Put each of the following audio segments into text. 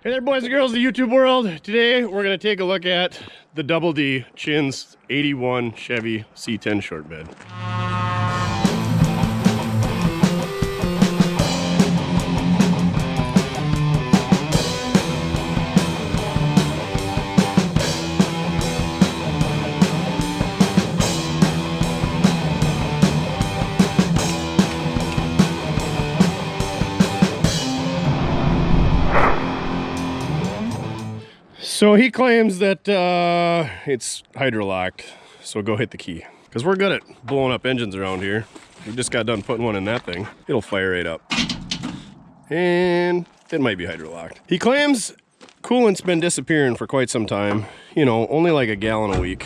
Hey there, boys and girls of the YouTube world. Today we're going to take a look at the Double D Chins 81 Chevy C10 Shortbed. So he claims that it's hydrolocked, so go hit the key. Because we're good at blowing up engines around here. We just got done putting one in that thing. It'll fire right up. And it might be hydrolocked. He claims coolant's been disappearing for quite some time. You know, only like a gallon a week.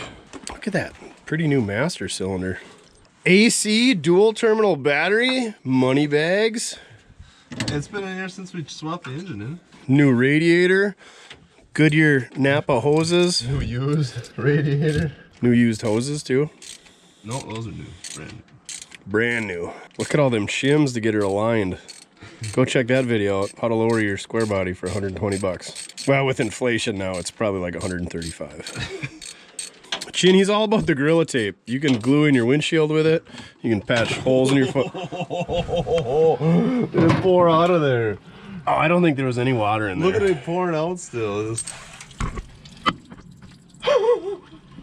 Look at that, pretty new master cylinder. AC, dual terminal battery, money bags. It's been in here since we swapped the engine in. New radiator. Goodyear Napa hoses. New used radiator. New used hoses too. No, those are new. Brand new. Brand new. Look at all them shims to get her aligned. Go check that video out. How to lower your square body for 120 bucks. Well, with inflation now, it's probably like 135. Chin, he's all about the Gorilla Tape. You can glue in your windshield with it. You can patch holes in your foot. It pour out of there. Oh, I don't think there was any water in there. Look at it pouring out still.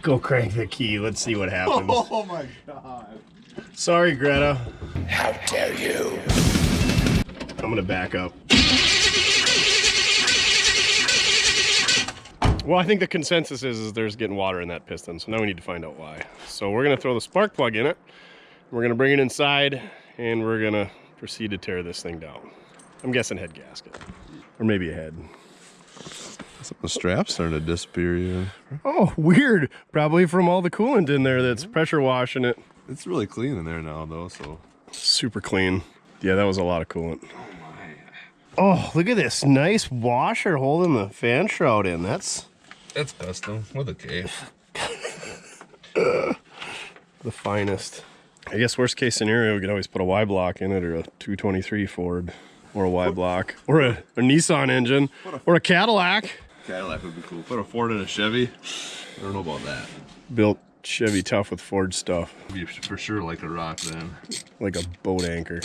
Go crank the key. Let's see what happens. Oh my god. Sorry, Greta. How dare you? I'm gonna back up. Well, I think the consensus is there's getting water in that piston, so now we need to find out why. So we're gonna throw the spark plug in it. We're gonna bring it inside, and we're gonna proceed to tear this thing down. I'm guessing head gasket, or maybe a head. The strap's starting to disappear. Yeah. Oh, weird. Probably from all the coolant in there that's pressure washing it. It's really clean in there now, though. So super clean. Yeah, that was a lot of coolant. Oh, look at this nice washer holding the fan shroud in. That's custom with a K. The finest. I guess worst case scenario, we could always put a Y block in it, or a 223 Ford, or a Y block, or a Nissan engine, or a Cadillac. Cadillac would be cool. Put a Ford in a Chevy. I don't know about that. Built Chevy tough with Ford stuff. Be for sure like a rock then. Like a boat anchor.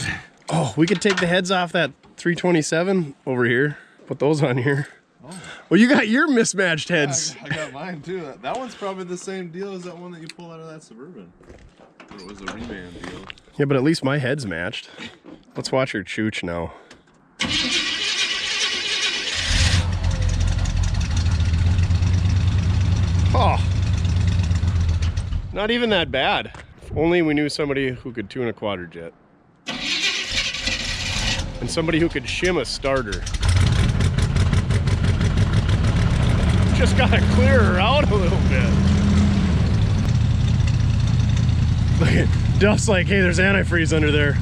Oh, we could take the heads off that 327 over here. Put those on here. Oh. Well, you got your mismatched heads. Yeah, I got mine too. That one's probably the same deal as that one that you pulled out of that Suburban. It was a reman deal. Yeah, but at least my head's matched. Let's watch your chooch now. Oh, not even that bad. If only we knew somebody who could tune a quadrijet. And somebody who could shim a starter. Just gotta clear her out a little bit. Look at Duff's like, hey, there's antifreeze under there.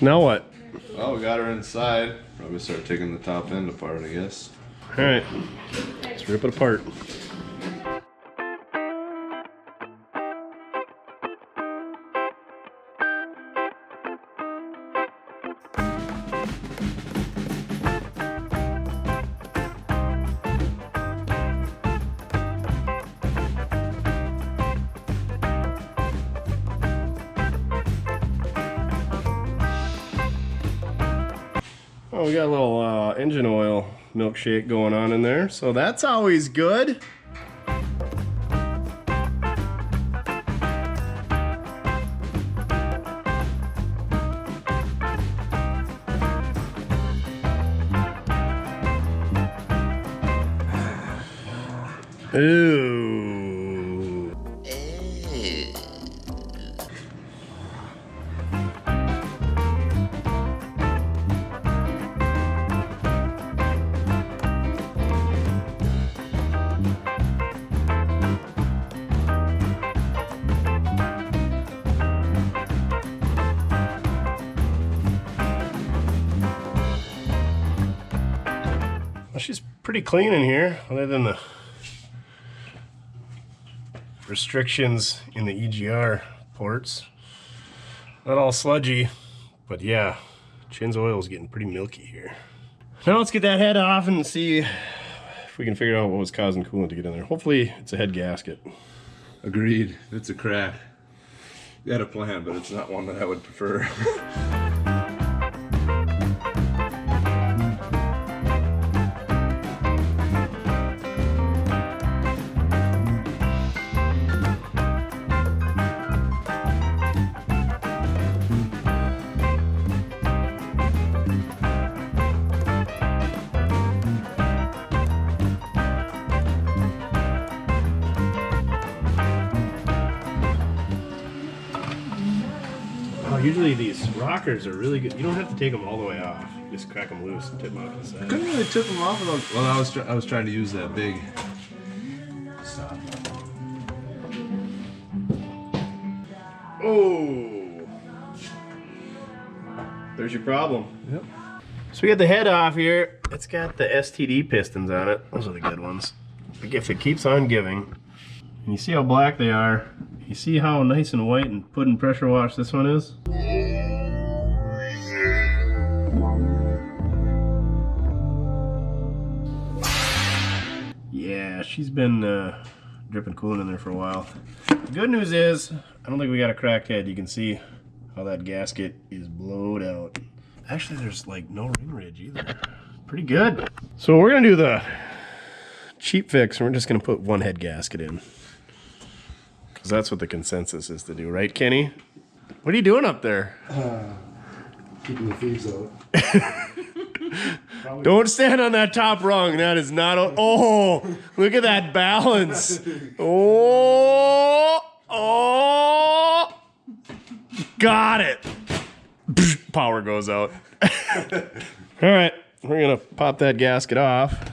Now what? Oh, we got her inside. Probably start taking the top end apart, I guess. All right, let's rip it apart. Oh, we got a little engine oil milkshake going on in there, so that's always good. Ooh. Well, she's pretty clean in here, other than the restrictions in the EGR ports. Not all sludgy, but yeah, Chin's oil is getting pretty milky here. Now let's get that head off and see if we can figure out what was causing coolant to get in there. Hopefully it's a head gasket. Agreed. It's a crack. Got a plan, but it's not one that I would prefer. Usually these rockers are really good. You don't have to take them all the way off. You just crack them loose and tip them off to the side. Couldn't really tip them off without. Well, I was trying to use that big stop. Oh, there's your problem. Yep. So we got the head off here. It's got the STD pistons on it. Those are the good ones. If it keeps on giving, and you see how black they are. You see how nice and white and put in pressure wash this one is? Yeah, she's been dripping coolant in there for a while. The good news is, I don't think we got a cracked head. You can see how that gasket is blowed out. Actually, there's like no ring ridge either. Pretty good. So we're gonna do the cheap fix, and we're just gonna put one head gasket in. Because that's what the consensus is to do, right, Kenny? What are you doing up there? Keeping the thieves out. Don't stand on that top rung. That is not a... Oh, look at that balance. Oh. Got it. Power goes out. All right, we're going to pop that gasket off.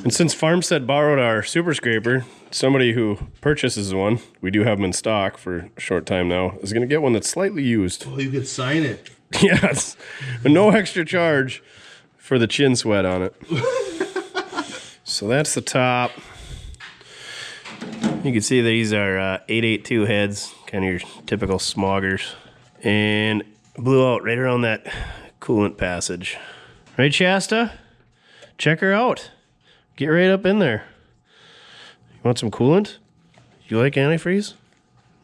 And since Farmstead borrowed our super scraper, somebody who purchases one, we do have them in stock for a short time now, is going to get one that's slightly used. Well, you could sign it. Yes, but no extra charge for the chin sweat on it. So that's the top. You can see these are 882 heads, kind of your typical smoggers. And blew out right around that coolant passage. Right, Shasta? Check her out. Get right up in there. You want some coolant? You like antifreeze?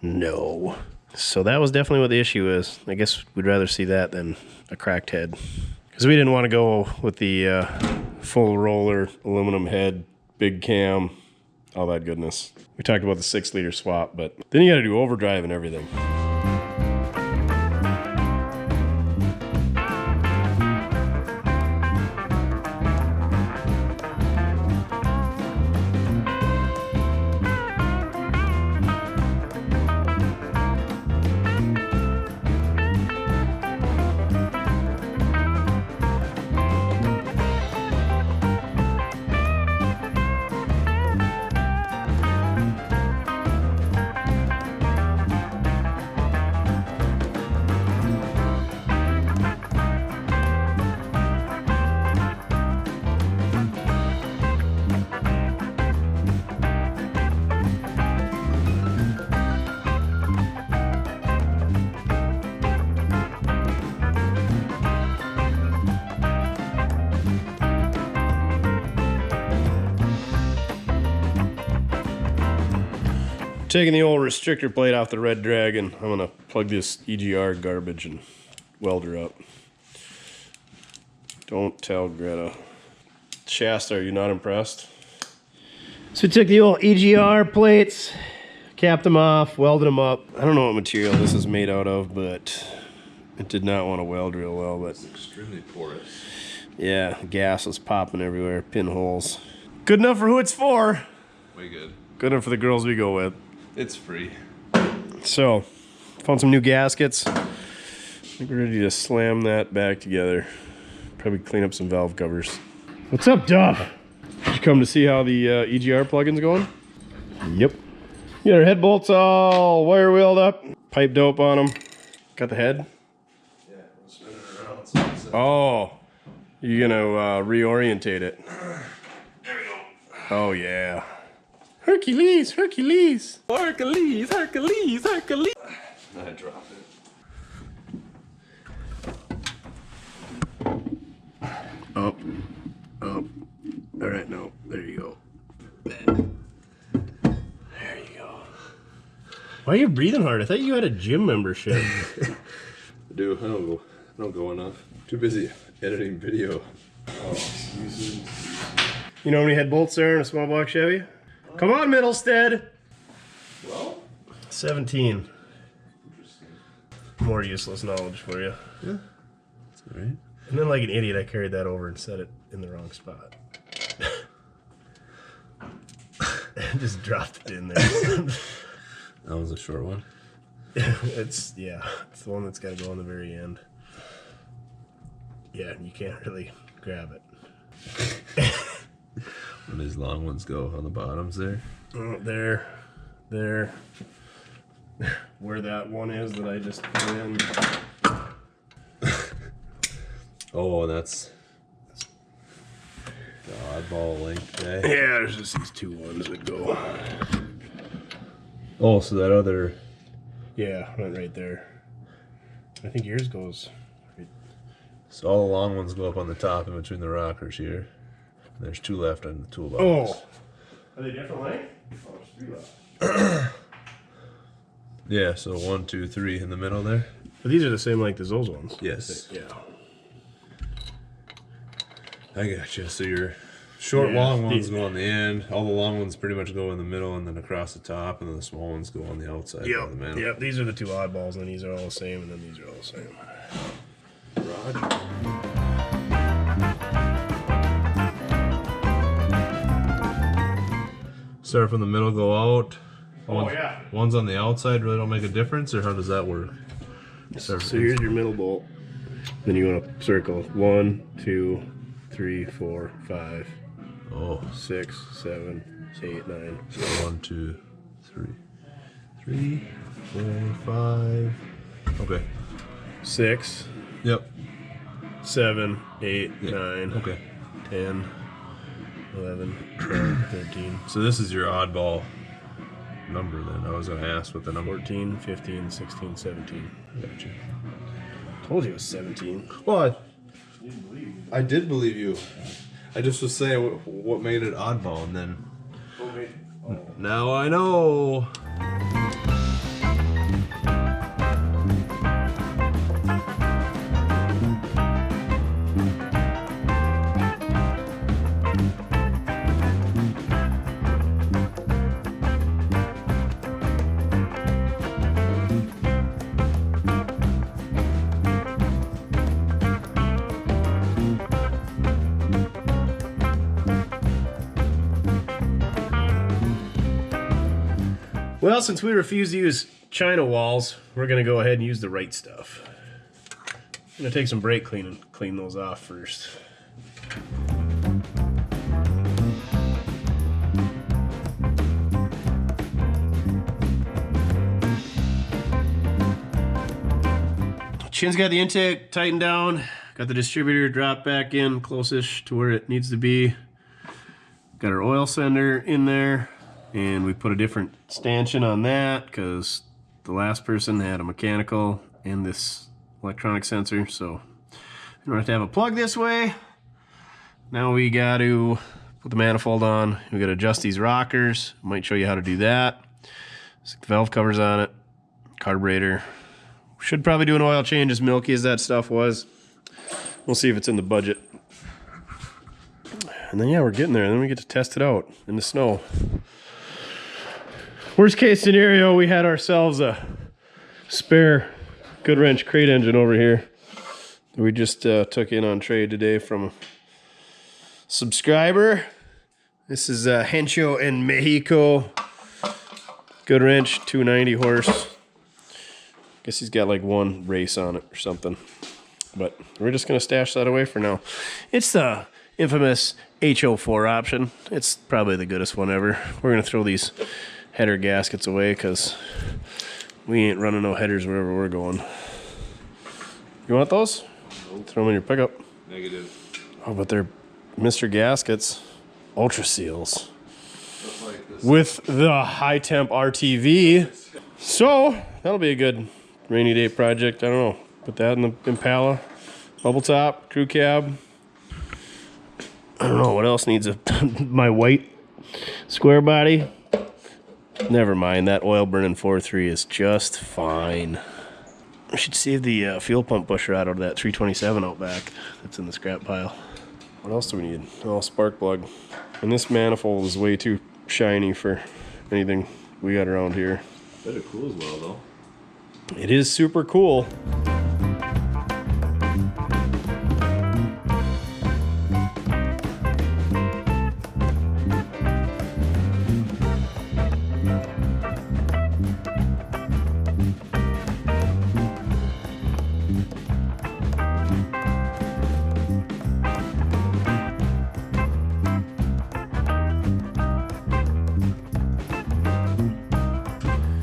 No. So that was definitely what the issue is. I guess we'd rather see that than a cracked head. Because we didn't want to go with the full roller, aluminum head, big cam, all that goodness. We talked about the 6-liter swap, but then you got to do overdrive and everything. Taking the old restrictor plate off the Red Dragon, I'm gonna plug this EGR garbage and weld her up. Don't tell Greta. Shasta, are you not impressed? So we took the old EGR plates, capped them off, welded them up. I don't know what material this is made out of, but it did not want to weld real well. But It's extremely porous. yeah, gas was popping everywhere, pinholes. Good enough for who it's for. Way good. Good enough for the girls we go with. It's free. So, found some new gaskets. I think we're ready to slam that back together. Probably clean up some valve covers. What's up, Duff? Did you come to see how the EGR plugin's going? Yep. Got our head bolts all wire wheeled up, pipe dope on them. Got the head? Yeah, we'll spin it around. So Oh, You're gonna reorientate it. There we go. Oh yeah. Hercules, Hercules. Hercules, Hercules, Hercules. I dropped it. Up, up. All right, no, there you go. There you go. Why are you breathing hard? I thought you had a gym membership. I do. I don't go enough. Too busy editing video. Oh, excuses. You know how many head bolts there in a small block Chevy? Come on, Middlestead. Well, 17. More useless knowledge for you. yeah, that's all right. And then, like an idiot, I carried that over and set it in the wrong spot. And just dropped it in there. That was a short one. It's the one that's got to go on the very end. Yeah, you can't really grab it. When these long ones go on the bottoms there. There. Where that one is that I just put in. Oh, that's the oddball length guy. Yeah, there's just these two ones that go. Oh, so that other. Yeah, went right there. I think yours goes. Right. So all the long ones go up on the top in between the rockers here. And there's two left on the toolbox. Oh! Are they different length? Oh, there's 3 left. Yeah, so 1, 2, 3 in the middle there. But these are the same length as those ones. Yes. Yeah. I gotcha. So your short, long ones go on the end. All the long ones pretty much go in the middle and then across the top, and then the small ones go on the outside. Yep. Yep. These are the two oddballs, and these are all the same, and then these are all the same. Roger. Start from the middle, go out. Ones on the outside really don't make a difference, or how does that work? So here's your middle bolt. Then you want to circle 1, 2, 3, 4, 5, Oh, 6, 7, 8, 9. so 1, 2, 3, 3, 4, 5. Okay. 6, Yep. 7, 8, Yeah. 9, Okay. 10, 11, 12, 13, So this is your oddball number then. I was going to ask what the number. 14, 15, 16, 17. Gotcha. Told you it was 17. Well, I did believe you. I just was saying what made it oddball, and then now I know. Well, since we refuse to use China walls, we're going to go ahead and use the right stuff. I'm going to take some brake clean and clean those off first. Chin's got the intake tightened down, got the distributor dropped back in close-ish to where it needs to be. Got our oil sender in there. And we put a different stanchion on that because the last person had a mechanical and this electronic sensor, so you don't have to have a plug this way. Now we got to put the manifold on. We got to adjust these rockers. Might show you how to do that. Stick the valve covers on it. Carburetor. Should probably do an oil change, as milky as that stuff was. We'll see if it's in the budget. And then yeah, we're getting there. Then we get to test it out in the snow. Worst case scenario, we had ourselves a spare good wrench crate engine over here that we just took in on trade today from a subscriber. This is Hencho in Mexico. Good wrench, 290 horse. Guess he's got like one race on it or something. But we're just gonna stash that away for now. It's the infamous HO4 option. It's probably the goodest one ever. We're gonna throw these header gaskets away because we ain't running no headers wherever we're going. You want those? Nope. Throw them in your pickup. Negative. Oh, but they're Mr. Gaskets, Ultra Seals with the high temp RTV. So that'll be a good rainy day project. I don't know. Put that in the Impala, bubble top, crew cab. I don't know what else needs my white square body. Never mind, that oil burning 4.3 is just fine. I should save the fuel pump pusher out of that 327 out back that's in the scrap pile. What else do we need? Oh, spark plug. And this manifold is way too shiny for anything we got around here. Better cool as well, though. It is super cool.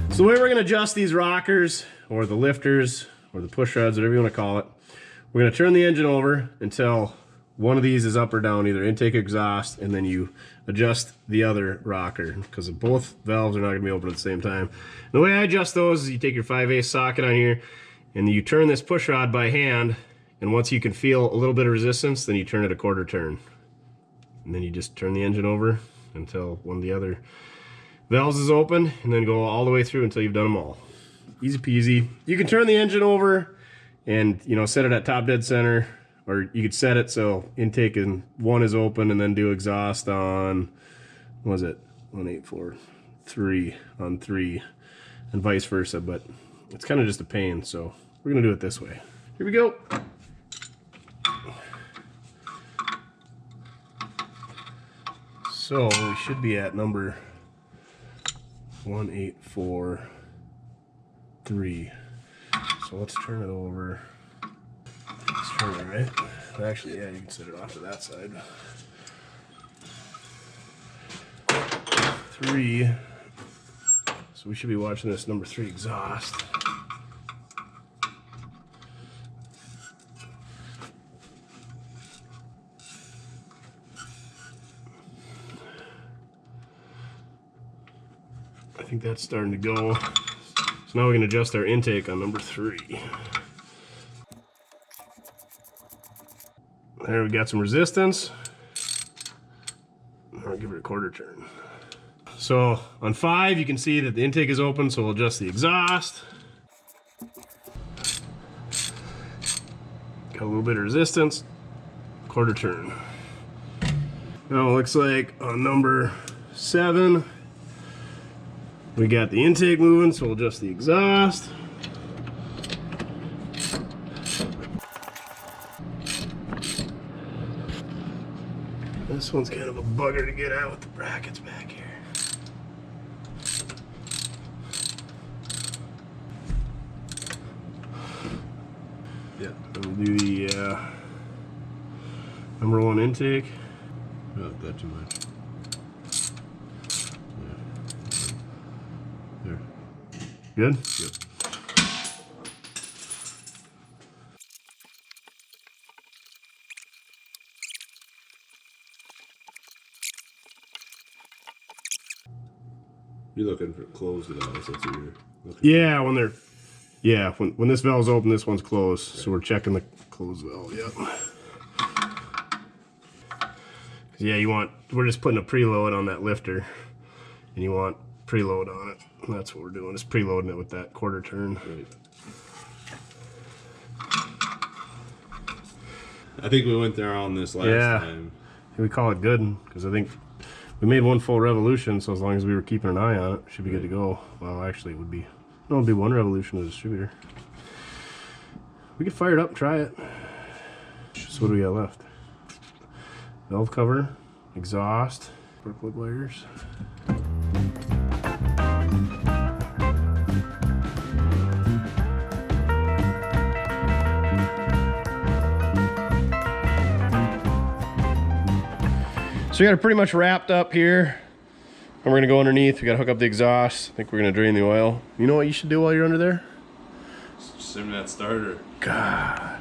So the way we're gonna adjust these rockers, or the lifters, or the push rods, whatever you wanna call it, we're gonna turn the engine over until one of these is up or down, either intake or exhaust, and then you adjust the other rocker, because both valves are not gonna be open at the same time. And the way I adjust those is you take your 5/8 socket on here, and you turn this push rod by hand, and once you can feel a little bit of resistance, then you turn it a quarter turn. And then you just turn the engine over until one of the other valves is open, and then go all the way through until you've done them all. Easy peasy. You can turn the engine over and, you know, set it at top dead center, or you could set it so intake and 1 is open, and then do exhaust on, what was it, 1, 8, 4, 3 on 3, and vice versa. But it's kind of just a pain, so we're gonna do it this way. Here we go. So we should be at number 1, 8, 4, 3. So let's turn it over. Let's turn it right. Actually, yeah, you can set it off to that side. 3. So we should be watching this number 3 exhaust. I think that's starting to go. So now we can adjust our intake on number 3. There, we got some resistance. I'll give it a quarter turn. So on 5, you can see that the intake is open, so we'll adjust the exhaust. Got a little bit of resistance, quarter turn. Now it looks like on number 7, we got the intake moving, so we'll adjust the exhaust. This one's kind of a bugger to get out with the brackets back here. Yeah, we'll do the number 1 intake. Not that too much. There. Good? Yep. You're looking for closed valves, that's what you're looking Yeah, when they're, yeah, when this valve's open, this one's closed. Okay. So we're checking the closed valve, yep. Yeah, you want, we're just putting a preload on that lifter, and you want preload on it. And that's what we're doing, is preloading it with that quarter turn. Right. I think we went there on this last time. We call it good, because I think we made 1 full revolution, so as long as we were keeping an eye on it, it should be good to go. Well, actually, it would be, no, it'd be 1 revolution of the distributor. We could fire it up and try it. So what do we got left? Valve cover, exhaust, spark plug wires. So we got it pretty much wrapped up here. And we're gonna go underneath. We gotta hook up the exhaust. I think we're gonna drain the oil. You know what you should do while you're under there? Sim that starter. God,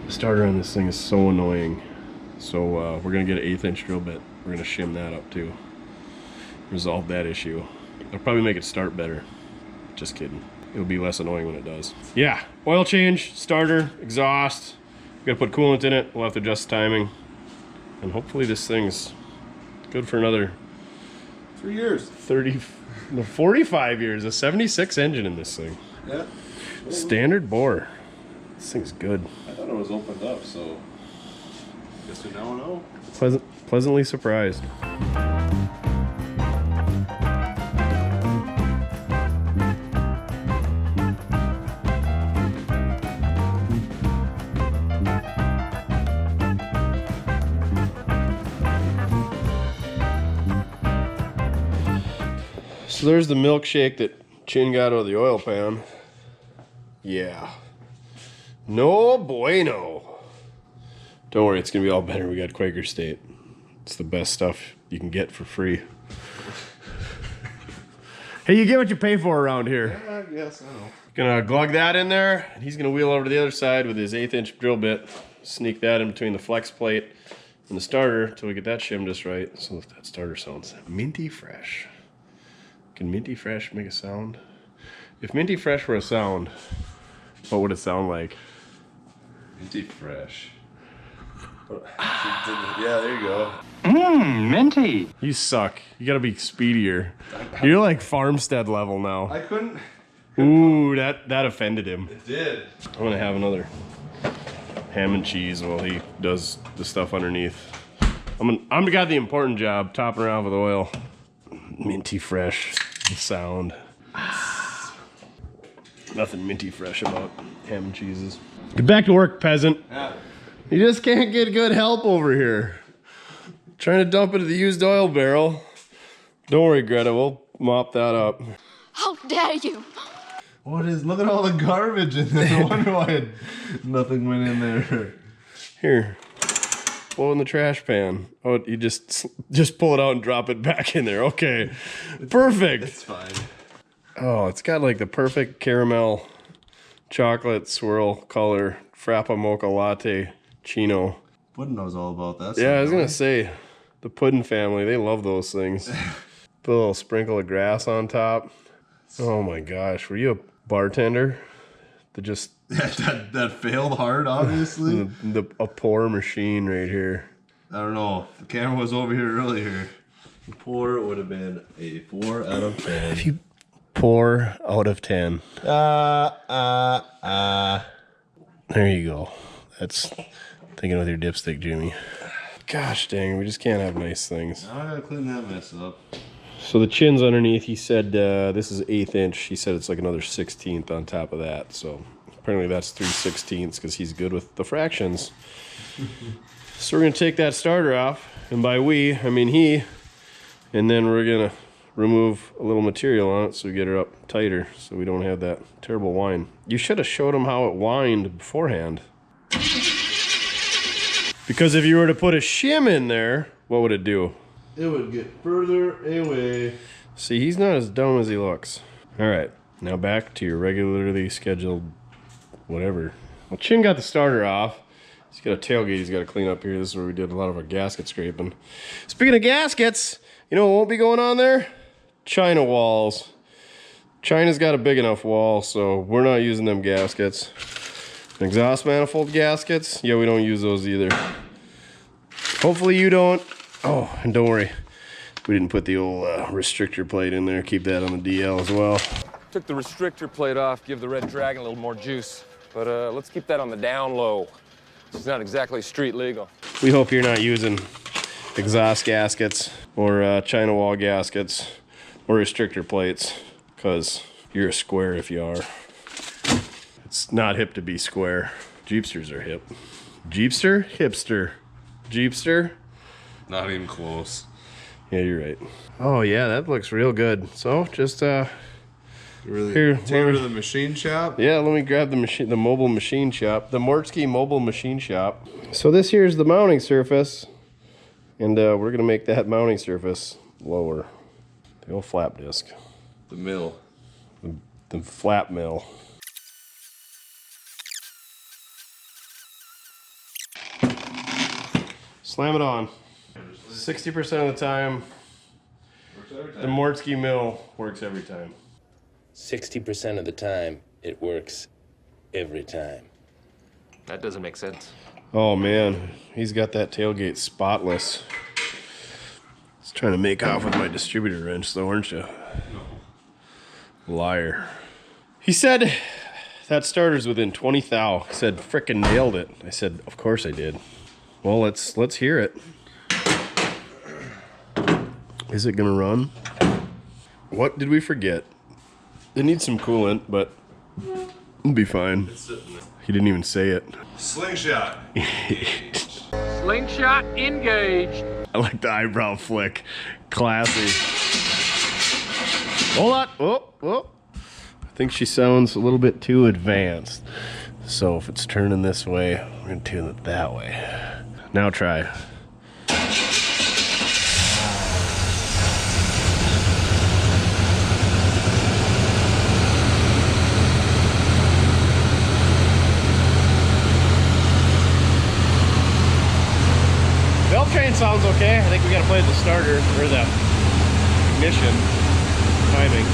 the starter on this thing is so annoying. So we're gonna get an 1/8 inch drill bit. We're gonna shim that up too. Resolve that issue. It'll probably make it start better. Just kidding. It'll be less annoying when it does. Yeah, oil change, starter, exhaust. We gotta put coolant in it. We'll have to adjust the timing. And hopefully this thing's good for another 3 years. 30, no, 45 years. A 76 engine in this thing. Yeah. Standard bore. This thing's good. I thought it was opened up, so guess we now know. Pleasantly surprised. So there's the milkshake that Chin got out of the oil pan. Yeah. No bueno. Don't worry, it's gonna be all better. We got Quaker State. It's the best stuff you can get for free. Hey, you get what you pay for around here. Yes, I know. Gonna glug that in there, and he's gonna wheel over to the other side with his 1/8 inch drill bit. Sneak that in between the flex plate and the starter until we get that shimmed just right. So that starter sounds minty fresh. Can minty fresh make a sound? If minty fresh were a sound, what would it sound like? Minty fresh. Yeah, there you go. Mmm, minty. You suck. You gotta be speedier. You're like farmstead level now. I couldn't. Ooh, that offended him. It did. I'm gonna have another ham and cheese while he does the stuff underneath. I'm got the important job, topping her off with oil. Minty fresh sound. Nothing minty fresh about ham and cheeses. Get back to work, peasant. Yeah. You just can't get good help over here. Trying to dump it in the used oil barrel. Don't worry, Greta, we'll mop that up. How dare you! What is? Look at all the garbage in there. No wonder why nothing went in there. Here, blow in the trash pan. Oh, you just pull it out and drop it back in there. Okay, perfect. It's fine. Oh, it's got like the perfect caramel chocolate swirl color frappa mocha latte chino. Puddin knows all about that. Yeah, I was gonna say, the Puddin family, they love those things. Put a little sprinkle of grass on top. Oh my gosh, were you a bartender? that failed hard, obviously. A poor machine right here. I don't know. If the camera was over here earlier, poor would have been a 4 out of 10. If you pour out of 10. There you go. That's thinking with your dipstick, Jimmy. Gosh dang, we just can't have nice things. Now I gotta clean that mess up. So the chin's underneath. He said this is 1/8 inch. He said it's like another 1/16 on top of that. So apparently that's 3/16 because he's good with the fractions. So we're gonna take that starter off, and by we, I mean he, and then we're gonna remove a little material on it so we get her up tighter so we don't have that terrible whine. You should have showed him how it whined beforehand. Because if you were to put a shim in there, what would it do? It would get further away. See, he's not as dumb as he looks. All right, now back to your regularly scheduled whatever. Well, Chin got the starter off. He's got a tailgate he's got to clean up here. This is where we did a lot of our gasket scraping. Speaking of gaskets, you know what won't be going on there? China walls. China's got a big enough wall, so we're not using them gaskets. Exhaust manifold gaskets, yeah, we don't use those either. Hopefully you don't. Oh, and don't worry, we didn't put the old restrictor plate in there. Keep that on the DL as well. Took the restrictor plate off, give the Red Dragon a little more juice. But let's keep that on the down low. It's not exactly street legal. We hope you're not using exhaust gaskets or China wall gaskets or restrictor plates, because you're a square if you are. It's not hip to be square. Jeepsters are hip. Jeepster? Hipster. Jeepster? Not even close. Yeah, you're right. Oh yeah, that looks real good. So just Really? Here, Take her to the machine shop? yeah, let me grab the mobile machine shop, the Mortske mobile machine shop. So this here's the mounting surface, and we're gonna make that mounting surface lower. The old flap disc. The mill. The flap mill. Slam it on. 60% of the time, the Mortske mill works every time. 60% of the time, it works every time. That doesn't make sense. Oh man, he's got that tailgate spotless. He's trying to make off with my distributor wrench though, aren't you? No. Liar. He said that starter's within 20 thou. He said, frickin' nailed it. I said, of course I did. Well, let's hear it. Is it gonna run? What did we forget? It needs some coolant, but it'll be fine. He didn't even say it. Slingshot. Slingshot engaged. I like the eyebrow flick. Classy. Hold on. Oh. I think she sounds a little bit too advanced. So if it's turning this way, we're gonna tune it that way. Now try. Valve train sounds okay. I think we gotta play the starter, or the ignition timing.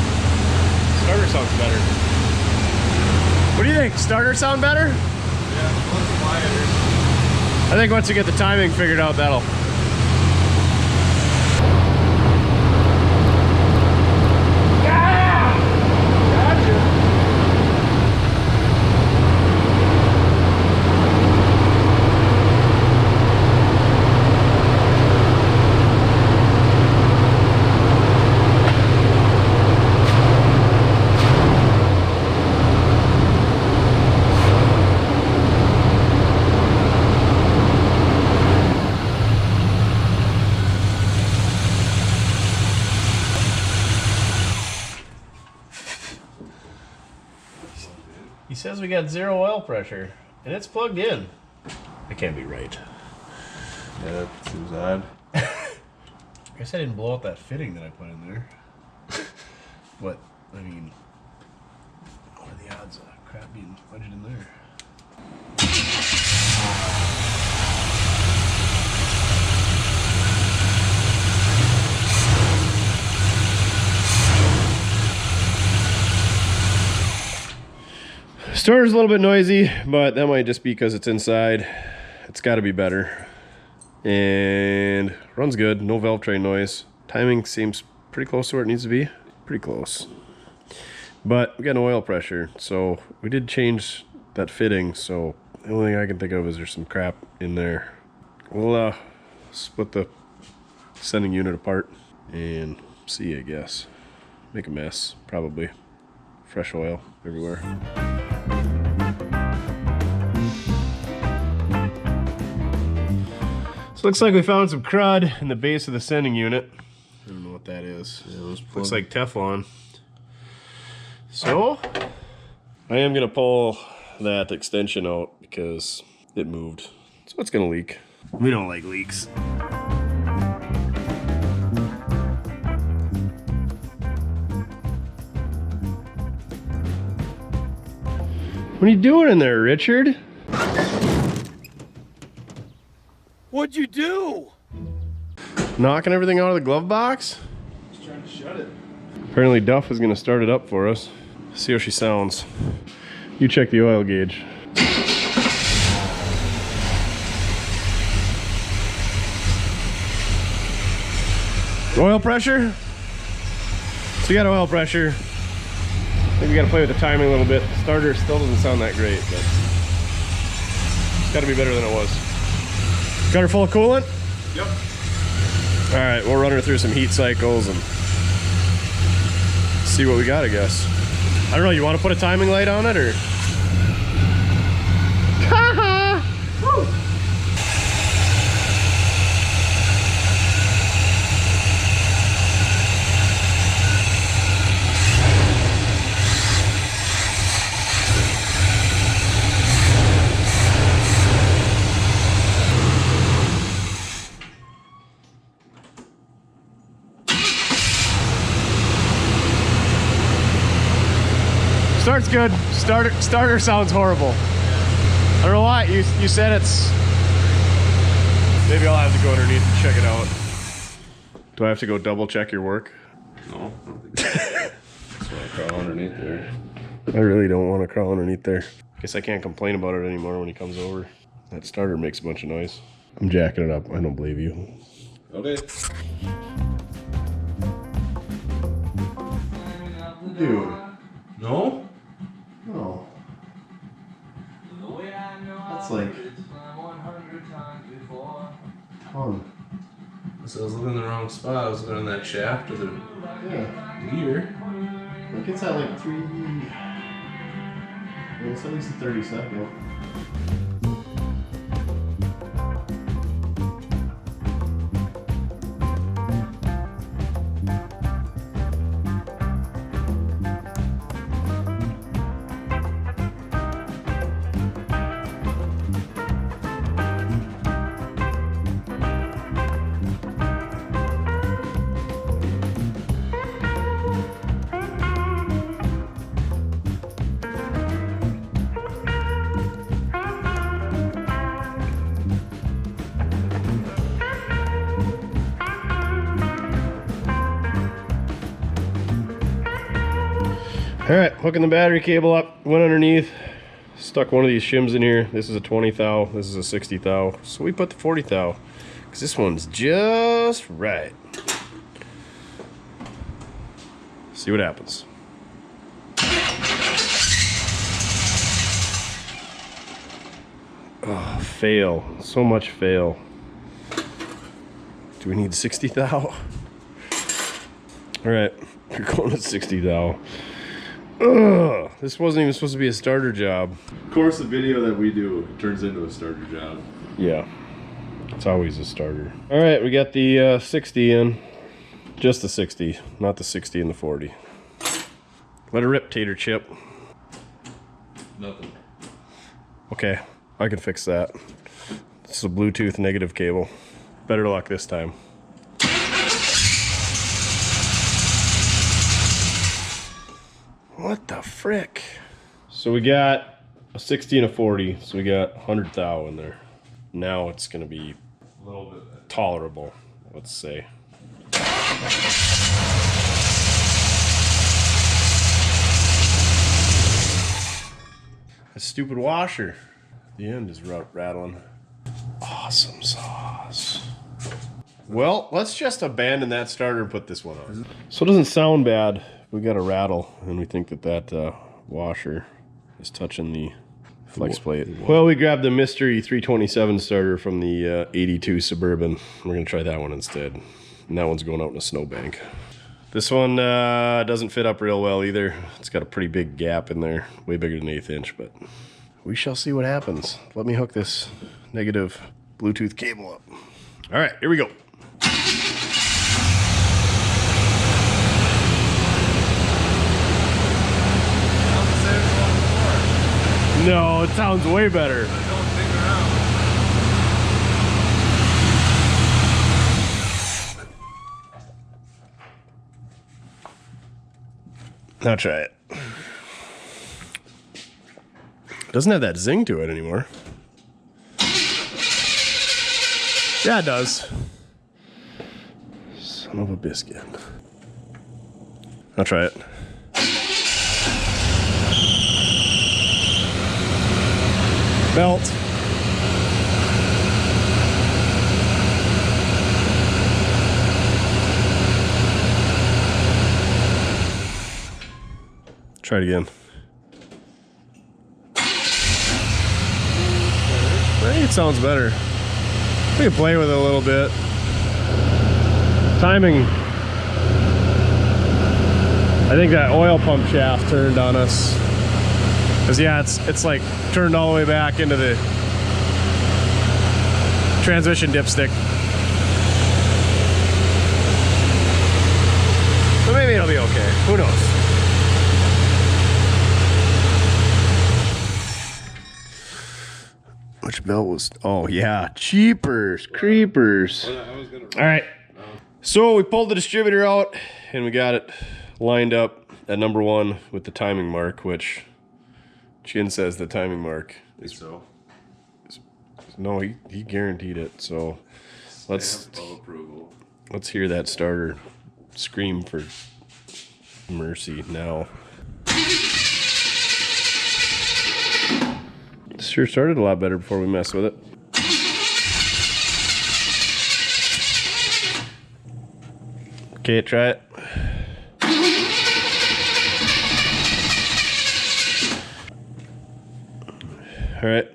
Starter sounds better. What do you think? Starter sound better? Yeah, looks quieter. I think once you get the timing figured out, that'll. He says we got 0 oil pressure, and it's plugged in. That can't be right. Yeah, that seems odd. I guess I didn't blow out that fitting that I put in there. But, I mean, what are the odds of crap being fudged in there? Starter's a little bit noisy, but that might just be because it's inside. It's got to be better. And runs good, no valve train noise. Timing seems pretty close to where it needs to be. Pretty close. But we got no oil pressure, so we did change that fitting, so the only thing I can think of is there's some crap in there. We'll split the sending unit apart and see, I guess. Make a mess, probably. Fresh oil everywhere. So looks like we found some crud in the base of the sending unit. I don't know what that is. Yeah, looks like Teflon. So I am gonna pull that extension out because it moved. So it's gonna leak. We don't like leaks. What are you doing in there, Richard? What'd you do? Knocking everything out of the glove box? Just trying to shut it. Apparently Duff is gonna start it up for us. See how she sounds. You check the oil gauge. Oil pressure? So we got oil pressure. I think we gotta play with the timing a little bit. The starter still doesn't sound that great, but it's gotta be better than it was. Got her full of coolant? Yep. All right, we'll run her through some heat cycles and see what we got, I guess. I don't know, you want to put a timing light on it, or? Starts good. Starter sounds horrible. I don't know why. You said it's Maybe I'll have to go underneath and check it out. Do I have to go double check your work? No, I don't think so. Just want to crawl underneath there. I really don't want to crawl underneath there. Guess I can't complain about it anymore when he comes over. That starter makes a bunch of noise. I'm jacking it up. I don't believe you. Okay. Dude. No? No. That's like ton. So I was looking in the wrong spot. I was looking in that shaft of the Yeah. gear. Like it's at like 3. It's at least a 30-second. All right, hooking the battery cable up, went underneath, stuck one of these shims in here. This is a 20 thou, this is a 60 thou. So we put the 40 thou, because this one's just right. See what happens. Oh, fail, so much fail. Do we need 60 thou? All right, we're going with 60 thou. Ugh, this wasn't even supposed to be a starter job. Of course, the video that we do turns into a starter job. Yeah, it's always a starter. All right, we got the 60 in. Just the 60, not the 60 and the 40. Let it rip, tater chip. Nothing. Okay, I can fix that. It's a Bluetooth negative cable. Better luck this time. What the frick? So we got a 60 and a 40, so we got 100 thou in there. Now it's gonna be A little bit. tolerable, let's say. A stupid washer. The end is rattling. Awesome sauce. Well, let's just abandon that starter and put this one on. So it doesn't sound bad. We got a rattle, and we think that that washer is touching the flex plate. Well, we grabbed the mystery 327 starter from the 82 Suburban. We're gonna try that one instead. And that one's going out in a snowbank. This one doesn't fit up real well either. It's got a pretty big gap in there, way bigger than 1/8 inch, but we shall see what happens. Let me hook this negative Bluetooth cable up. All right, here we go. No, it sounds way better. Now try it. Doesn't have that zing to it anymore. Yeah, it does. Son of a biscuit. I'll try it. Belt. Try it again. I think it sounds better. We can play with it a little bit. Timing. I think that oil pump shaft turned on us. Cause yeah, it's like turned all the way back into the transmission dipstick. But maybe it'll be okay. Who knows? Which belt was? Oh yeah, cheapers, creepers. All right. So we pulled the distributor out and we got it lined up at number 1 with the timing mark, which Chin says the timing mark is No, he guaranteed it. So let's hear that starter scream for mercy now. Sure started a lot better before we messed with it. Okay, try it. All right.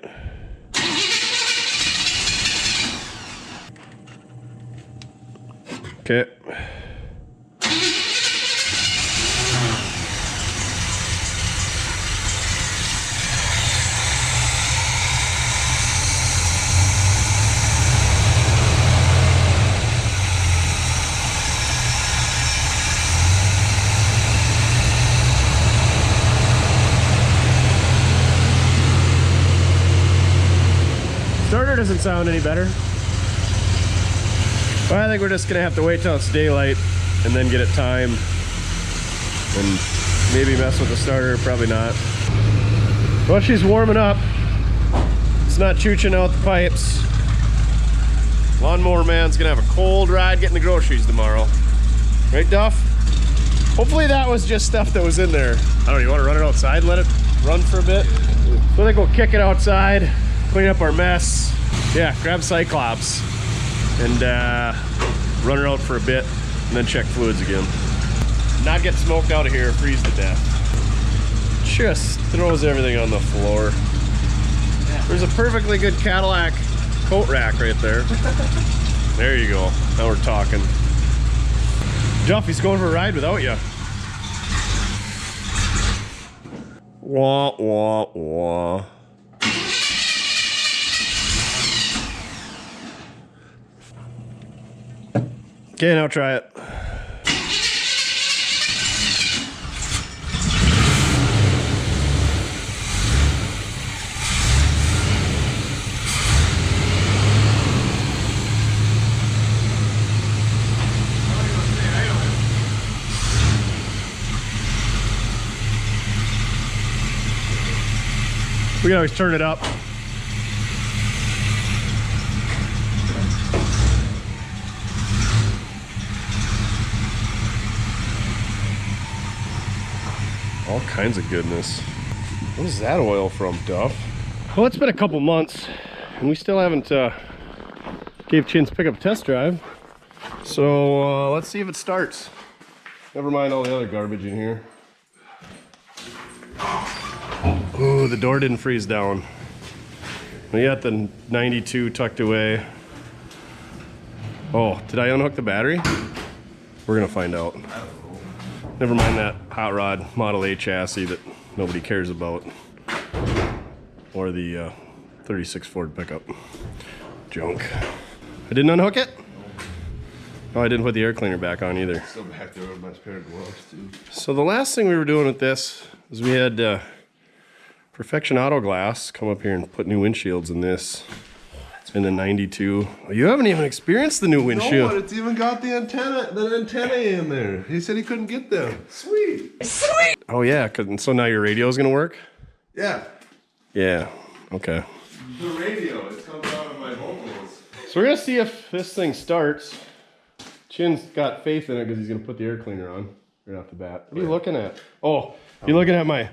Okay. Starter doesn't sound any better. Well, I think we're just gonna have to wait till it's daylight and then get it timed and maybe mess with the starter, probably not. Well, she's warming up. It's not chooching out the pipes. Lawnmower man's gonna have a cold ride getting the groceries tomorrow. Right, Duff? Hopefully that was just stuff that was in there. I don't know, you wanna run it outside, let it run for a bit? So I think we'll kick it outside, clean up our mess. Yeah, grab Cyclops and run her out for a bit and then check fluids again. Not get smoked out of here, freeze to death. Just throws everything on the floor. There's a perfectly good Cadillac coat rack right there. There you go, now we're talking. Duffy's going for a ride without you. Wah, wah, wah. Okay, now try it. We can always turn it up. All kinds of goodness. What is that oil from, Duff? Well, it's been a couple months and we still haven't gave Chin's pickup a test drive. So let's see if it starts. Never mind all the other garbage in here. Ooh, the door didn't freeze down. We got the 92 tucked away. Oh, did I unhook the battery? We're gonna find out. Never mind that hot rod Model A chassis that nobody cares about. Or the 36 Ford pickup. Junk. I didn't unhook it? Oh, I didn't put the air cleaner back on either. Still back there with my spare gloves too. So the last thing we were doing with this is we had Perfection Auto Glass come up here and put new windshields in this. In the 92. You haven't even experienced the new windshield. No, it's even got the antennae in there. He said he couldn't get them. Sweet. Sweet! Oh yeah, so now your radio's gonna work? Yeah. Yeah, okay. The radio, it comes out of my vocals. So we're gonna see if this thing starts. Chin's got faith in it because he's gonna put the air cleaner on right off the bat. What are you looking at? Oh, you're looking at my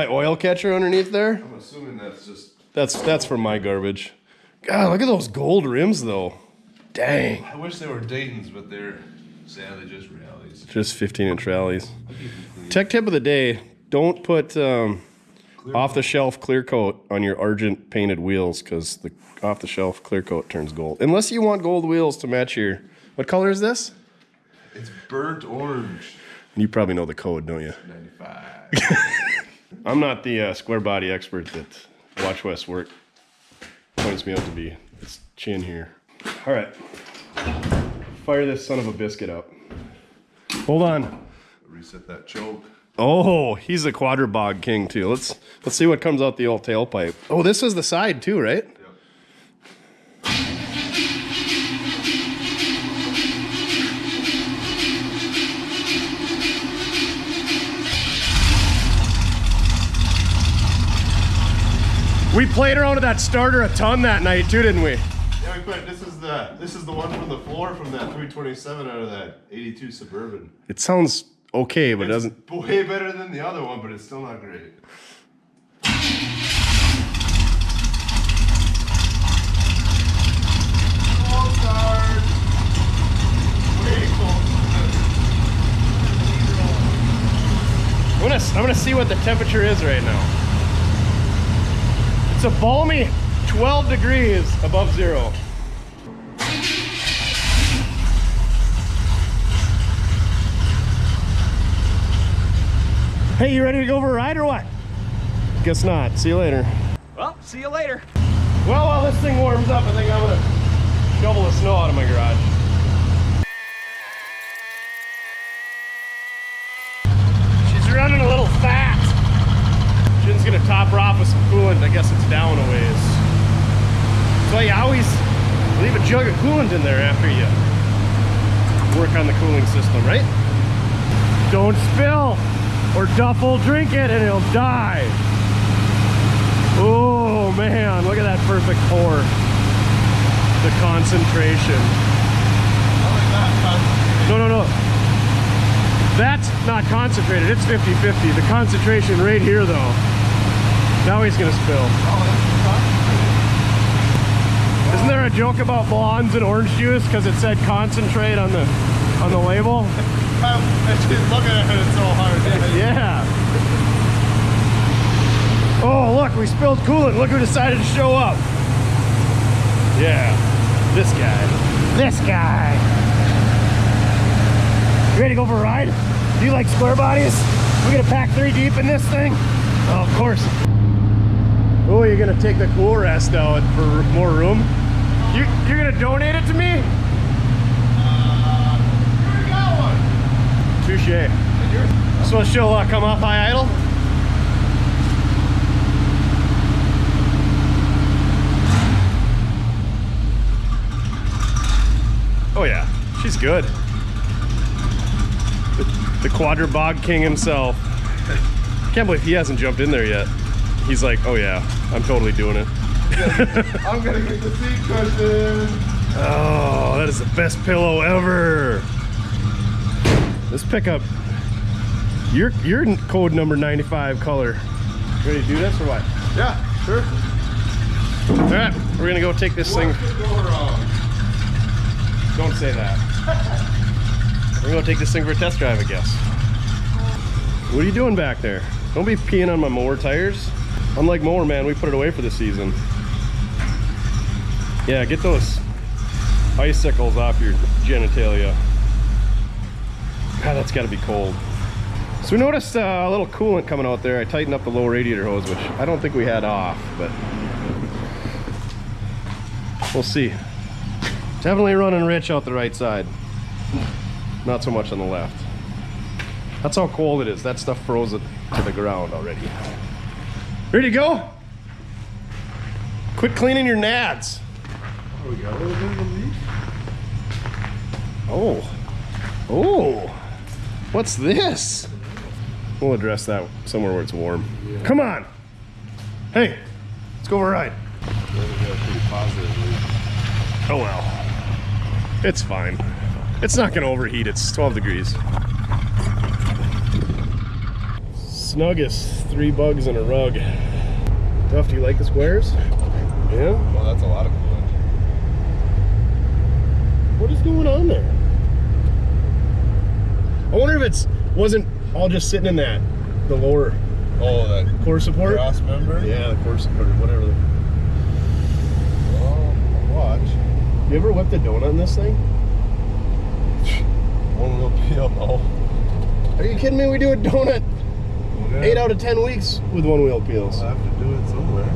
oil catcher underneath there? I'm assuming that's just... That's for my garbage. God, look at those gold rims though. Dang. I wish they were Dayton's, but they're sadly just rallies. Just 15-inch rallies. Tech tip of the day, don't put off-the-shelf clear coat on your Argent painted wheels because the off-the-shelf clear coat turns gold. Unless you want gold wheels to match your... What color is this? It's burnt orange. You probably know the code, don't you? 95. I'm not the square body expert that Watch West Work points me out to be. It's Chin here. All right. Fire this son of a biscuit up. Hold on. Reset that choke. Oh, he's a quadribog king too. Let's see what comes out the old tailpipe. Oh, this is the side too, right? Yep. We We played around with that starter a ton that night too, didn't we? Yeah, we put this is the one from the floor from that 327 out of that 82 Suburban. It sounds okay, but it doesn't. Way better than the other one, but it's still not great. I'm gonna see what the temperature is right now. It's a balmy 12 degrees above zero. Hey, you ready to go for a ride or what? Guess not. See you later. Well, see you later. Well, while this thing warms up, I think I'm gonna shovel the snow out of my garage. She's running a little fast. Jin's gonna top her off with some coolant. I guess it's down a ways. So you always leave a jug of coolant in there after you work on the cooling system, right? Don't spill, or Duff will drink it and he'll die. Oh man, look at that perfect pour. The concentration. No. That's not concentrated, it's 50-50. The concentration right here though. Now he's gonna spill. Isn't there a joke about blondes and orange juice because it said concentrate on the label? I'm just looking at it so hard. Yeah. Oh, look, we spilled coolant. Look who decided to show up. Yeah, this guy. This guy. You ready to go for a ride? Do you like square bodies? We're gonna pack 3 deep in this thing? Oh, of course. Oh, you're gonna take the cool rest out for more room? You're gonna donate it to me? You got one. Touche. So she'll come off high idle? Oh yeah, she's good. The Quadra-Bog King himself. Can't believe he hasn't jumped in there yet. He's like, oh yeah, I'm totally doing it. I'm gonna get the seat cushion. Oh, that is the best pillow ever. This pickup, you're code number 95 color. Ready to do this or what? Yeah, sure. All right, we're gonna go take this thing. What could go wrong? Don't say that. We're gonna take this thing for a test drive, I guess. What are you doing back there? Don't be peeing on my mower tires. Unlike Mower Man, we put it away for the season. Yeah, get those icicles off your genitalia. God, that's gotta be cold. So we noticed a little coolant coming out there. I tightened up the low radiator hose, which I don't think we had off, but we'll see. Definitely running rich out the right side. Not so much on the left. That's how cold it is. That stuff froze it to the ground already. Ready to go? Quit cleaning your nads. Oh, we got a little bit of a leak. Oh, what's this? We'll address that somewhere where it's warm. Yeah. Come on. Hey, let's go for a ride. Oh well, it's fine. It's not gonna overheat, it's 12 degrees. Snug as 3 bugs in a rug. Duff, do you like the squares? Yeah? Well, that's a lot of coolant. What is going on there? I wonder if it wasn't all just sitting in that, the lower that core support. cross member? Yeah, the core support, whatever. Well, watch. You ever whipped a donut in this thing? One wheel peel, no. Are you kidding me? We do a donut 8 out of 10 weeks with 1 wheel peels. We'll have to do it somewhere.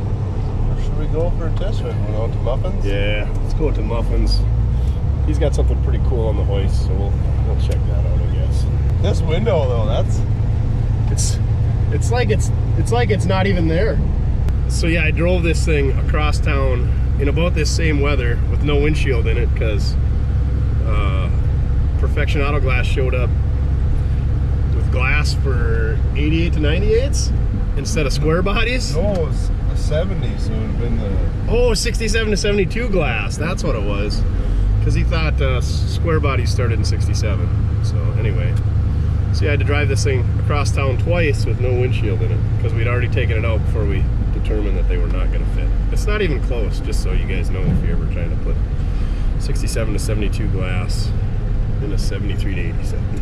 Or should we go for a test ride? We're going to Muffins? Yeah, let's go to Muffins. He's got something pretty cool on the hoist, so we'll check that out, I guess. This window though, that's it's like it's not even there. So yeah, I drove this thing across town in about this same weather with no windshield in it because Perfection Auto Glass showed up with glass for 88 to 98s instead of square bodies. no, it's a 70, so it would have been the... Oh, 67 to 72 glass. That's what it was. Because he thought square bodies started in 67. So anyway. See, I had to drive this thing across town twice with no windshield in it. Because we'd already taken it out before we determined that they were not going to fit. It's not even close, just so you guys know if you're ever trying to put 67 to 72 glass in a 73 to 87.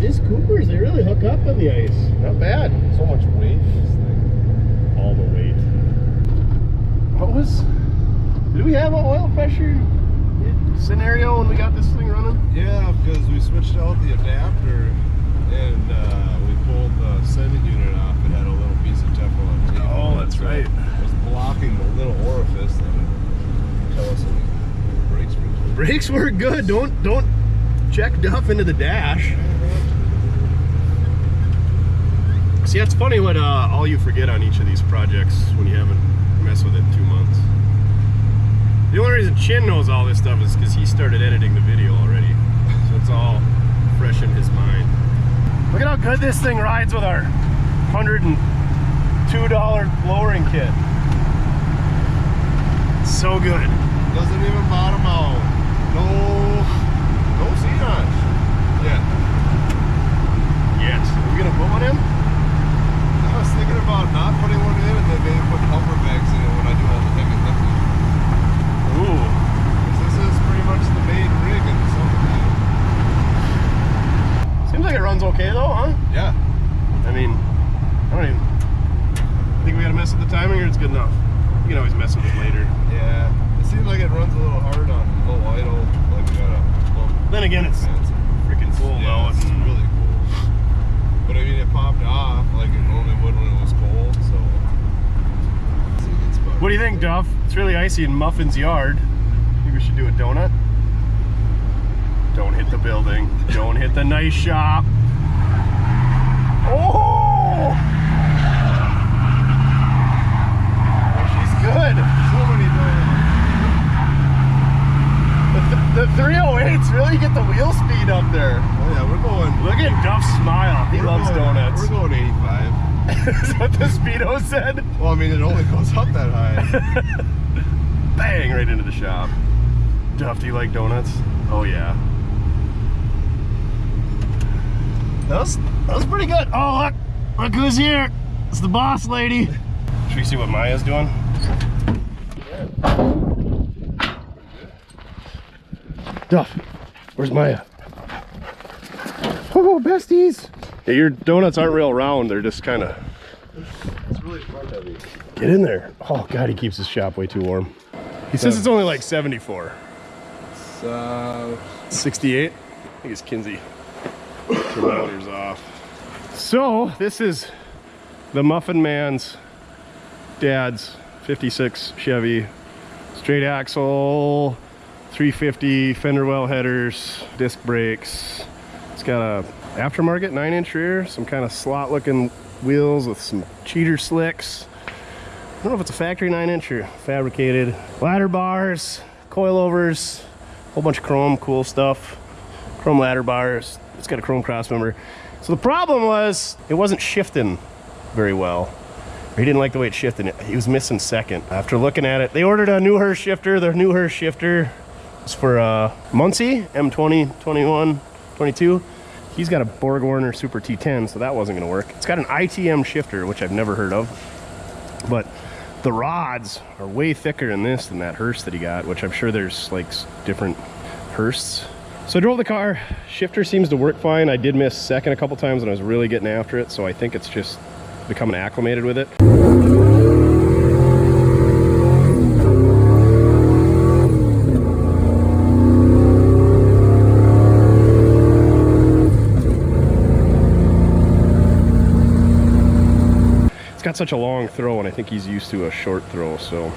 These Coopers, they really hook up on the ice. Not bad. So much weight in this thing. All the weight. What was... Did we have an oil pressure scenario when we got this thing running? Yeah, because we switched out the adapter and we pulled the sending unit off. It had a little piece of Teflon tape. Oh, that's right. It was blocking the little orifice that would tell us when the brakes were. Brakes were good. Don't check Duff into the dash. See, that's funny what all you forget on each of these projects when you haven't messed with it in 2 months. The only reason Chin knows all this stuff is because he started editing the video already. So it's all fresh in his mind. Look at how good this thing rides with our $102 lowering kit. So good. Doesn't even bottom out. No C10. Yeah. Yes. Are we gonna put one in? I was thinking about not putting one in and then maybe put helper bags in it when I do all the heavy lifting. Ooh. Because this is pretty much the main rig in the summertime. Seems like it runs okay though, huh? Yeah. I mean, I don't even think we gotta mess with the timing, or it's good enough. You can always mess with it later. Yeah. It seems like it runs a little hard on low idle. Like we got a bump. Then again, it's freaking cool Yeah, though. it's really cool. But I mean, it popped off like it normally would when it was cold, so it's a good spot. What do you think, Duff? It's really icy in Muffin's yard. Think we should do a donut? Don't hit the building. Don't hit the nice shop. Oh! She's good. So many donuts. The 308s really get the wheel speed up there. Oh yeah, we're going. Look at Duff's smile. He loves donuts. We're going 85. Is what the speedo said? Well, I mean, it only goes up that high. Bang, right into the shop. Duff, do you like donuts? Oh yeah. That was pretty good. Oh look who's here. It's the boss lady. Should we see what Maya's doing? Duff, where's Maya? Oh, besties. Yeah, your donuts aren't real round. They're just kind of... It's really front heavy. Get in there. Oh God, he keeps his shop way too warm. He says it's only like 74. It's 68? I think it's Kinsey. Thermometers off. So, this is the Muffin Man's dad's 56 Chevy. Straight axle, 350 fender well headers, disc brakes. It's got a aftermarket 9-inch rear, some kind of slot looking wheels with some cheater slicks. I don't know if it's a factory 9-inch or fabricated. Ladder bars, coilovers, whole bunch of chrome, cool stuff. Chrome ladder bars. It's got a chrome cross member. So the problem was it wasn't shifting very well. He didn't like the way it shifted. He was missing second. After looking at it, they ordered a new Hurst shifter. Their new Hurst shifter is for Muncie, M20, 21, 22. He's got a Borg Warner Super T10, so that wasn't gonna work. It's got an ITM shifter, which I've never heard of. But the rods are way thicker in this than that Hurst that he got, which I'm sure there's like different Hursts. So I drove the car. Shifter seems to work fine. I did miss second a couple times and I was really getting after it, so I think it's just becoming acclimated with it. It's got such a long throw and I think he's used to a short throw, so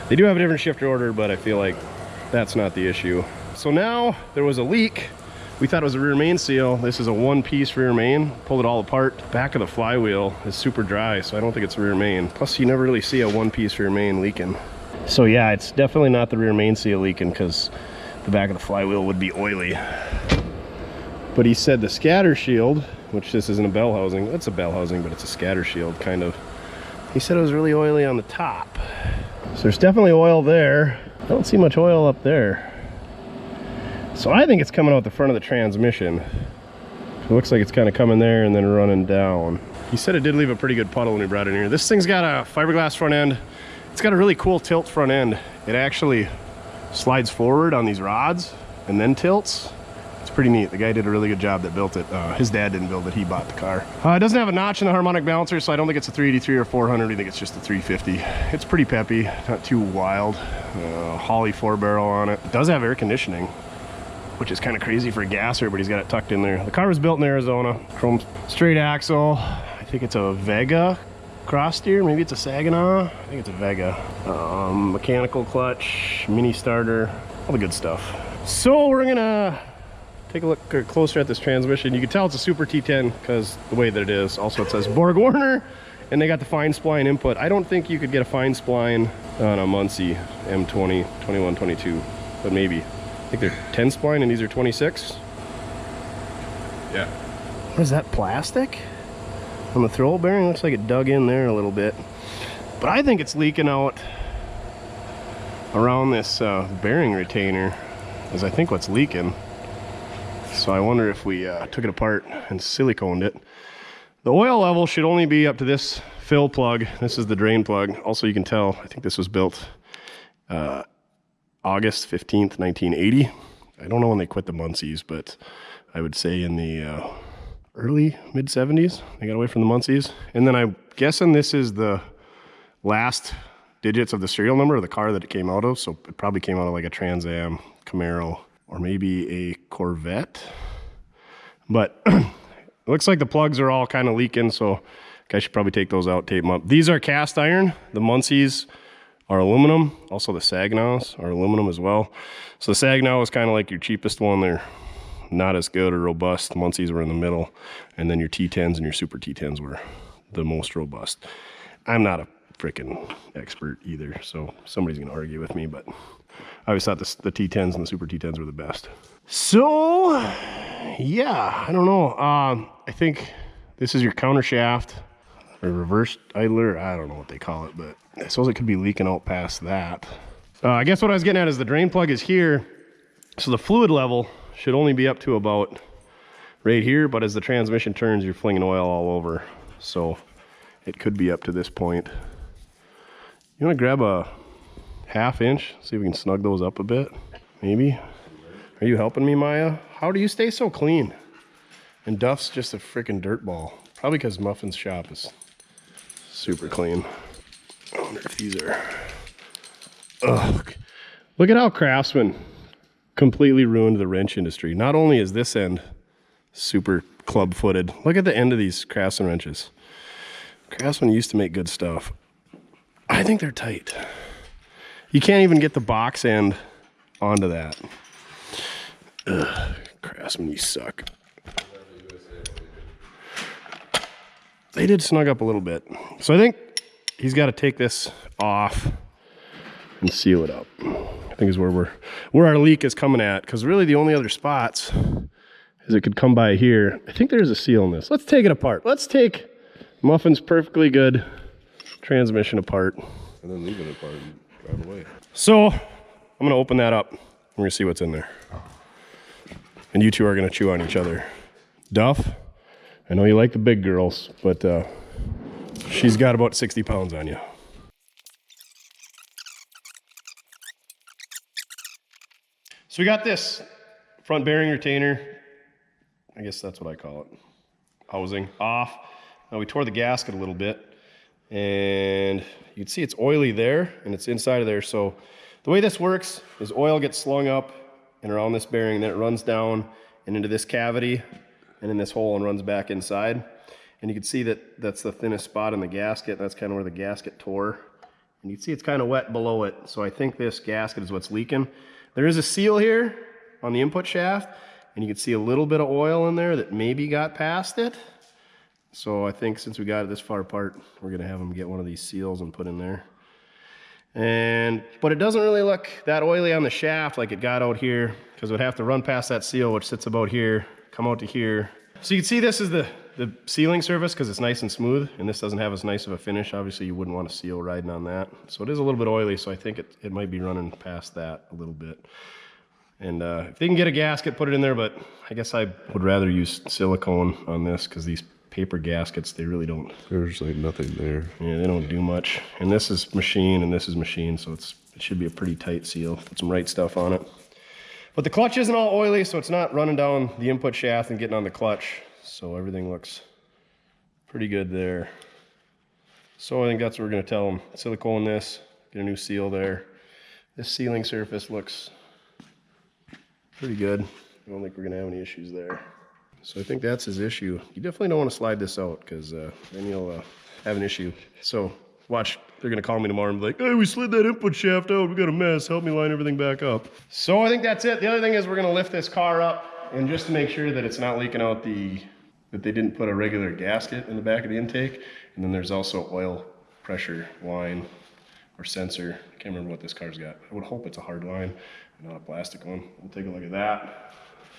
they do have a different shifter order, but I feel like that's not the issue. So now there was a leak. We thought it was a rear main seal. This is a one-piece rear main. Pulled it all apart. Back of the flywheel is super dry, so I don't think it's a rear main. Plus, you never really see a one-piece rear main leaking. So yeah, it's definitely not the rear main seal leaking because the back of the flywheel would be oily. But he said the scatter shield which this isn't a bell housing. It's a bell housing, but it's a scatter shield, kind of. He said it was really oily on the top. So there's definitely oil there. I don't see much oil up there. So I think it's coming out the front of the transmission. It looks like it's kind of coming there and then running down. He said it did leave a pretty good puddle when he brought it in here. This thing's got a fiberglass front end. It's got a really cool tilt front end. It actually slides forward on these rods and then tilts. It's pretty neat. The guy did a really good job that built it. His dad didn't build it, he bought the car. It doesn't have a notch in the harmonic balancer, so I don't think it's a 383 or 400. I think it's just a 350. It's pretty peppy, not too wild. Holly 4-barrel on it. It does have air conditioning, which is kind of crazy for a gasser, but he's got it tucked in there. The car was built in Arizona. Chrome straight axle. I think it's a Vega cross steer. Maybe it's a Saginaw. I think it's a Vega. Mechanical clutch, mini starter, all the good stuff. So we're gonna take a look closer at this transmission. You can tell it's a Super T10 because the way that it is. Also it says Borg-Warner, and they got the fine spline input. I don't think you could get a fine spline on a Muncie M20, 21, 22, but maybe. I think they're 10 spline and these are 26. Yeah. What is that, plastic? On the throw bearing, looks like it dug in there a little bit. But I think it's leaking out around this bearing retainer, is I think what's leaking. So I wonder if we took it apart and siliconed it. The oil level should only be up to this fill plug. This is the drain plug. Also, you can tell, I think this was built August 15th, 1980. I don't know when they quit the Muncies, but I would say in the early mid 70s they got away from the Muncies. And then I'm guessing this is the last digits of the serial number of the car that it came out of, so it probably came out of like a Trans Am, Camaro, or maybe a Corvette. But it looks like the plugs are all kind of leaking, so I should probably take those out, tape them up. These are cast iron. The Muncies are aluminum. Also the Saginaws are aluminum as well. So the Saginaw is kind of like your cheapest one. They're not as good or robust. The Muncies were in the middle, and then your T10s and your Super T10s were the most robust. I'm not a freaking expert either, so somebody's gonna argue with me, but I always thought the T10s and the Super T10s were the best. So yeah, I don't know. I think this is your counter shaft or reverse idler. I don't know what they call it, but I suppose it could be leaking out past that. I guess what I was getting at is the drain plug is here, so the fluid level should only be up to about right here, but as the transmission turns, you're flinging oil all over, so it could be up to this point. You want to grab a 1/2 inch, see if we can snug those up a bit, maybe? Are you helping me, Maya? How do you stay so clean? And Duff's just a freaking dirt ball. Probably because Muffin's shop is super clean. I wonder if these are... Ugh. Look at how Craftsman completely ruined the wrench industry. Not only is this end super club-footed, look at the end of these Craftsman wrenches. Craftsman used to make good stuff. I think they're tight. You can't even get the box end onto that. Ugh, Craftsman, you suck. They did snug up a little bit. So I think he's got to take this off and seal it up. I think is where our leak is coming at, because really the only other spots is it could come by here. I think there's a seal in this. Let's take it apart. Let's take Muffin's perfectly good transmission apart. And then leave it apart and drive away. So I'm gonna open that up. We're gonna see what's in there. And you two are gonna chew on each other. Duff, I know you like the big girls, but she's got about 60 pounds on you. So we got this front bearing retainer. I guess that's what I call it. Housing off. Now we tore the gasket a little bit, and you can see it's oily there and it's inside of there. So the way this works is oil gets slung up and around this bearing, then it runs down and into this cavity and in this hole and runs back inside. And you can see that that's the thinnest spot in the gasket. That's kind of where the gasket tore. And you can see it's kind of wet below it. So I think this gasket is what's leaking. There is a seal here on the input shaft, and you can see a little bit of oil in there that maybe got past it. So I think since we got it this far apart, we're gonna have them get one of these seals and put in there. But it doesn't really look that oily on the shaft like it got out here, because it would have to run past that seal, which sits about here, come out to here. So you can see this is the the sealing surface, because it's nice and smooth, and this doesn't have as nice of a finish, obviously you wouldn't want to seal riding on that. So it is a little bit oily, so I think it might be running past that a little bit. And if they can get a gasket, put it in there, but I guess I would rather use silicone on this, because these paper gaskets, they really don't. There's like nothing there. Yeah, they don't do much. And this is machine, and this is machine, so it should be a pretty tight seal. Put some right stuff on it. But the clutch isn't all oily, so it's not running down the input shaft and getting on the clutch. So everything looks pretty good there. So I think that's what we're gonna tell them. Silicone this, get a new seal there. This sealing surface looks pretty good. I don't think we're gonna have any issues there. So I think that's his issue. You definitely don't want to slide this out, because then you'll have an issue. So watch, they're gonna call me tomorrow and be like, hey, we slid that input shaft out, we got a mess, help me line everything back up. So I think that's it. The other thing is we're gonna lift this car up, and just to make sure that it's not leaking out that they didn't put a regular gasket in the back of the intake. And then there's also oil pressure line or sensor. I can't remember what this car's got. I would hope it's a hard line and not a plastic one. We'll take a look at that.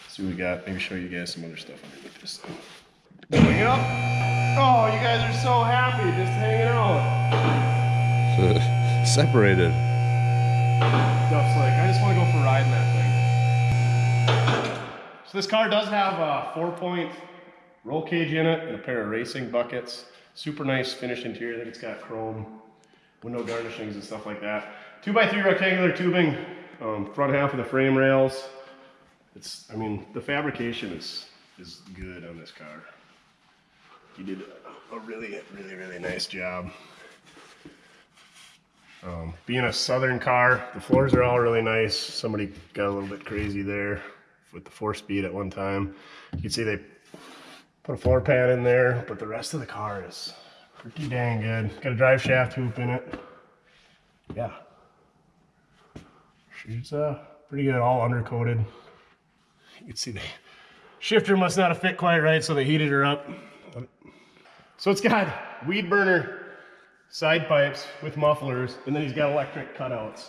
See what we got. Maybe show you guys some other stuff underneath this thing. Going up. Oh, you guys are so happy just hanging out. Separated. Duff's like, I just want to go for a ride in that thing. So this car does have a 4-point roll cage in it and a pair of racing buckets. Super nice finished interior. I think it's got chrome window garnishings and stuff like that. 2x3 rectangular tubing, front half of the frame rails. I mean, the fabrication is good on this car. You did a really, really, really nice job. Being a southern car, the floors are all really nice. Somebody got a little bit crazy there with the 4-speed at one time. You can see they put a floor pan in there, but the rest of the car is pretty dang good. Got a drive shaft hoop in it. Yeah. She's pretty good, all undercoated. You can see the shifter must not have fit quite right, so they heated her up. So it's got weed burner side pipes with mufflers, and then he's got electric cutouts.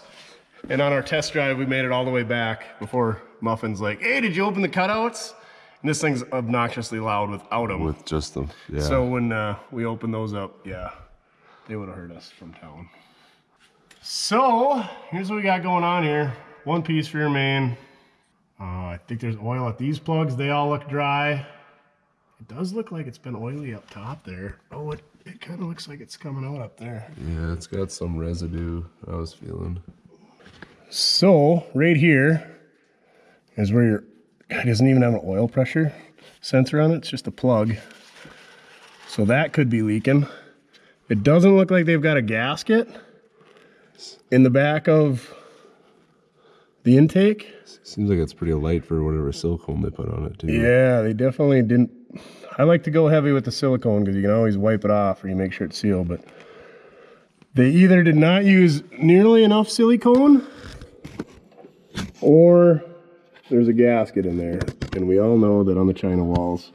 And on our test drive, we made it all the way back before Muffin's like, hey, did you open the cutouts? And this thing's obnoxiously loud without them. With just them, yeah. So when we opened those up, yeah, they would have heard us from town. So here's what we got going on here. One piece for your main. I think there's oil at these plugs. They all look dry. It does look like it's been oily up top there. Oh, it kind of looks like it's coming out up there. Yeah, it's got some residue, I was feeling. So right here is where it doesn't even have an oil pressure sensor on it. It's just a plug. So that could be leaking. It doesn't look like they've got a gasket in the back of the intake. Seems like it's pretty light for whatever silicone they put on it too. Yeah, they definitely didn't. I like to go heavy with the silicone because you can always wipe it off or you make sure it's sealed, but they either did not use nearly enough silicone or there's a gasket in there. And we all know that on the China walls,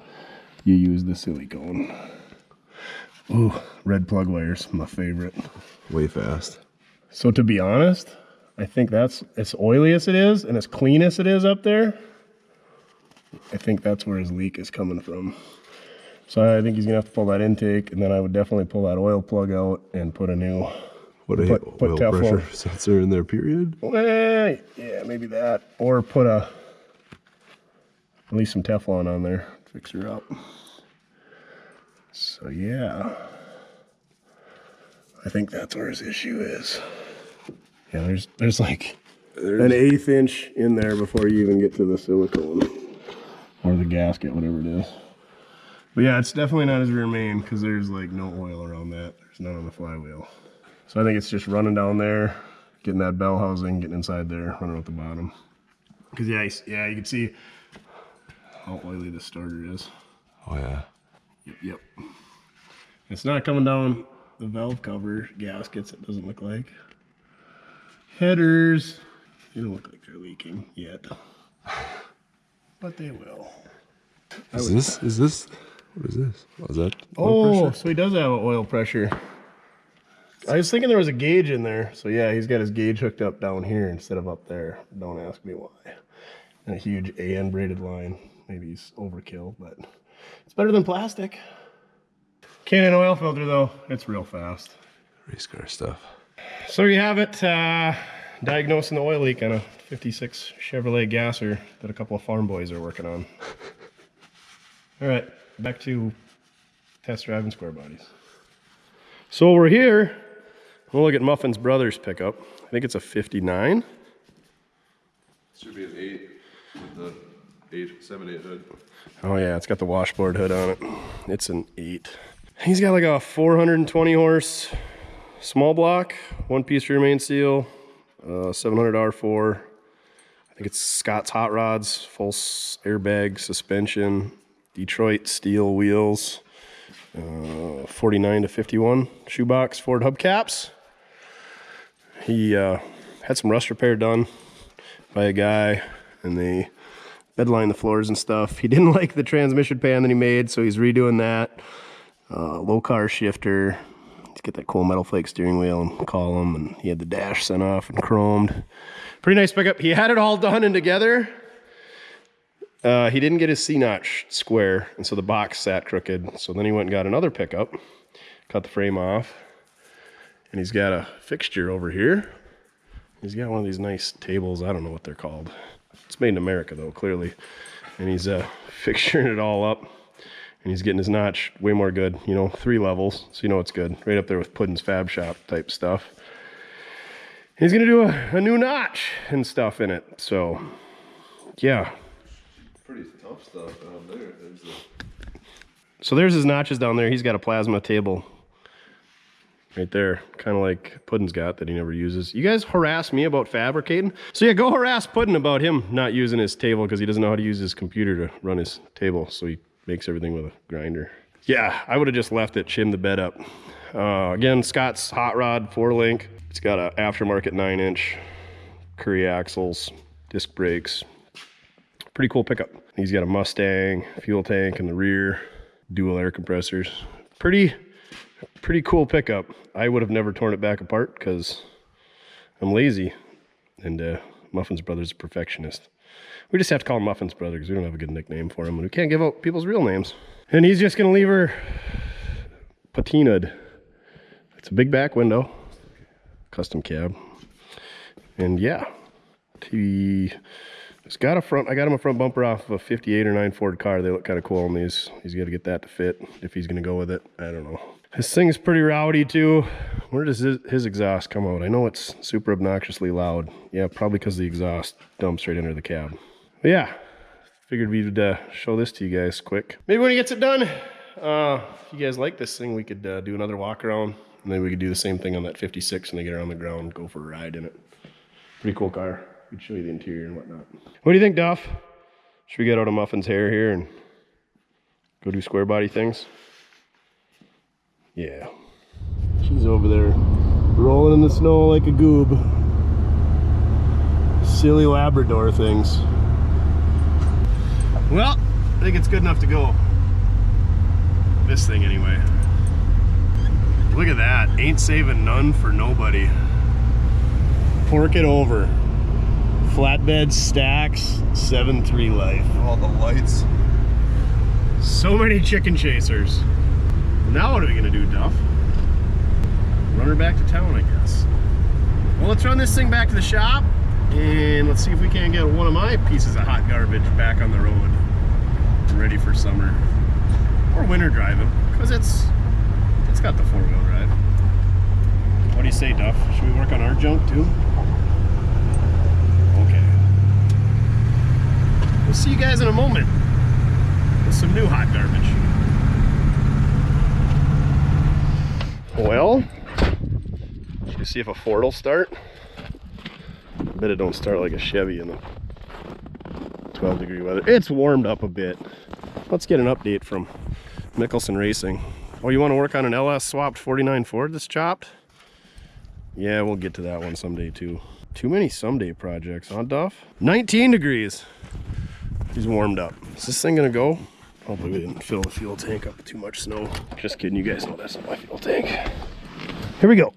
you use the silicone. Ooh, red plug wires, my favorite. Way fast. So to be honest, I think that's as oily as it is and as clean as it is up there. I think that's where his leak is coming from. So I think he's gonna have to pull that intake, and then I would definitely pull that oil plug out and put a new. Put oil pressure sensor in there, period? Well, yeah, maybe that. Or put at least some Teflon on there, fix her up. So yeah, I think that's where his issue is. Yeah, there's like an 1/8 inch in there before you even get to the silicone or the gasket, whatever it is. But yeah, it's definitely not his rear main because there's like no oil around that. There's none on the flywheel. So I think it's just running down there, getting that bell housing, getting inside there, running out the bottom. Because yeah, you can see how oily this starter is. Oh yeah. Yep. It's not coming down the valve cover gaskets, it doesn't look like. Headers, they don't look like they're leaking yet. But they will. Is this? What is this? Oh, is that oil pressure? So he does have an oil pressure. I was thinking there was a gauge in there. So yeah, he's got his gauge hooked up down here instead of up there. Don't ask me why. And a huge AN braided line. Maybe he's overkill, but It's better than plastic. K&N oil filter though, it's real fast. Race car stuff. So you have it, diagnosing the oil leak on a 56 Chevrolet Gasser that a couple of farm boys are working on. All right, back to test driving square bodies. So we're here. We'll look at Muffin's brother's pickup. I think it's a 59. Should be an 8 with the 7/8 hood. Oh yeah, it's got the washboard hood on it. It's an 8. He's got like a 420 horse small block, 1-piece rear main seal, 700 R4. I think it's Scott's Hot Rods, full airbag suspension, Detroit steel wheels, 49 to 51 shoebox Ford hubcaps. He had some rust repair done by a guy, and they bedlined the floors and stuff. He didn't like the transmission pan that he made, so he's redoing that. Low car shifter. He's got that cool metal flake steering wheel and column, and he had the dash sent off and chromed. Pretty nice pickup. He had it all done and together. He didn't get his C-notch square, and so the box sat crooked. So then he went and got another pickup, cut the frame off, and he's got a fixture over here. He's got one of these nice tables. I don't know what they're called. It's made in America though, clearly. And he's fixturing it all up, and he's getting his notch way more good. You know, 3 levels, so you know it's good. Right up there with Puddin's Fab Shop type stuff. He's gonna do a new notch and stuff in it. So, yeah. Pretty tough stuff down there. So there's his notches down there. He's got a plasma table right there, kind of like Puddin's got that he never uses. You guys harass me about fabricating. So yeah, go harass Puddin about him not using his table because he doesn't know how to use his computer to run his table. So he makes everything with a grinder. Yeah, I would have just left it, shimmed the bed up. Again, Scott's Hot Rod 4-link. It's got an aftermarket 9-inch Curry axles, disc brakes. Pretty cool pickup. He's got a Mustang fuel tank in the rear, dual air compressors. Pretty cool pickup. I would have never torn it back apart because I'm lazy, and Muffin's brother's a perfectionist. We just have to call him Muffin's brother because we don't have a good nickname for him, and we can't give out people's real names. And he's just gonna leave her patinaed. It's a big back window, custom cab, and yeah, it's got a front. I got him a front bumper off of a 58 or 9 Ford car. They look kind of cool on these. He's got to get that to fit if he's gonna go with it. I don't know. This thing's pretty rowdy too. Where does his exhaust come out? I know it's super obnoxiously loud. Yeah, probably because the exhaust dumps right under the cab. But yeah, figured we'd show this to you guys quick. Maybe when he gets it done, if you guys like this thing, we could do another walk around, and then we could do the same thing on that 56 when they get her on the ground, go for a ride in it. Pretty cool car. We'd show you the interior and whatnot. What do you think, Duff? Should we get out of Muffin's hair here and go do square body things? Yeah. She's over there rolling in the snow like a goob. Silly Labrador things. Well, I think it's good enough to go. This thing anyway. Look at that. Ain't saving none for nobody. Fork it over. Flatbed stacks, 7.3 life. All the lights. So many chicken chasers. Now what are we gonna do, Duff? Run her back to town, I guess. Well, let's run this thing back to the shop, and let's see if we can't get one of my pieces of hot garbage back on the road, ready for summer or winter driving, because it's got the 4-wheel drive. What do you say, Duff? Should we work on our junk too? Okay. We'll see you guys in a moment with some new hot garbage. Well, should we see if a Ford will start? I bet it don't start like a Chevy in the 12-degree weather. It's warmed up a bit. Let's get an update from Mickelson Racing. Oh, you want to work on an LS swapped 49 Ford that's chopped? Yeah, we'll get to that one someday too. Too many someday projects, huh, Duff? 19 degrees. He's warmed up. Is this thing gonna go? Hopefully we didn't fill the fuel tank up with too much snow. Just kidding, you guys know that's not my fuel tank. Here we go.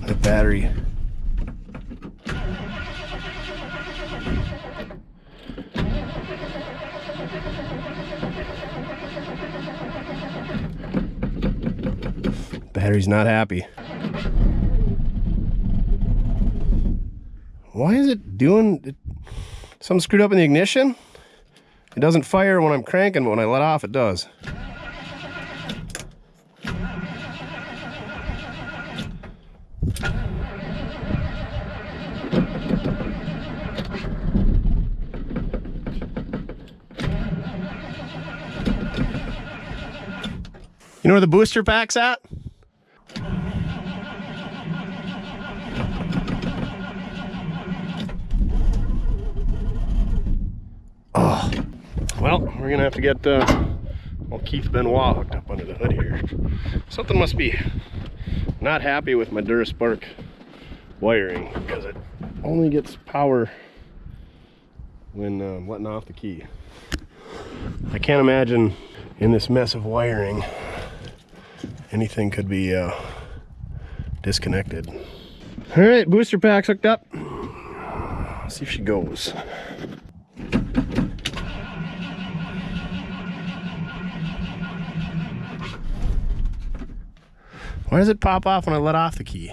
The battery. Battery's not happy. Why is it doing... Something screwed up in the ignition? It doesn't fire when I'm cranking, but when I let off, it does. You know where the booster pack's at? Oh, well, we're gonna have to get Keith Benoit hooked up under the hood here. Something must be not happy with my DuraSpark wiring, because it only gets power when letting off the key. I can't imagine in this mess of wiring anything could be disconnected. All right, booster pack's hooked up. Let's see if she goes. Why does it pop off when I let off the key?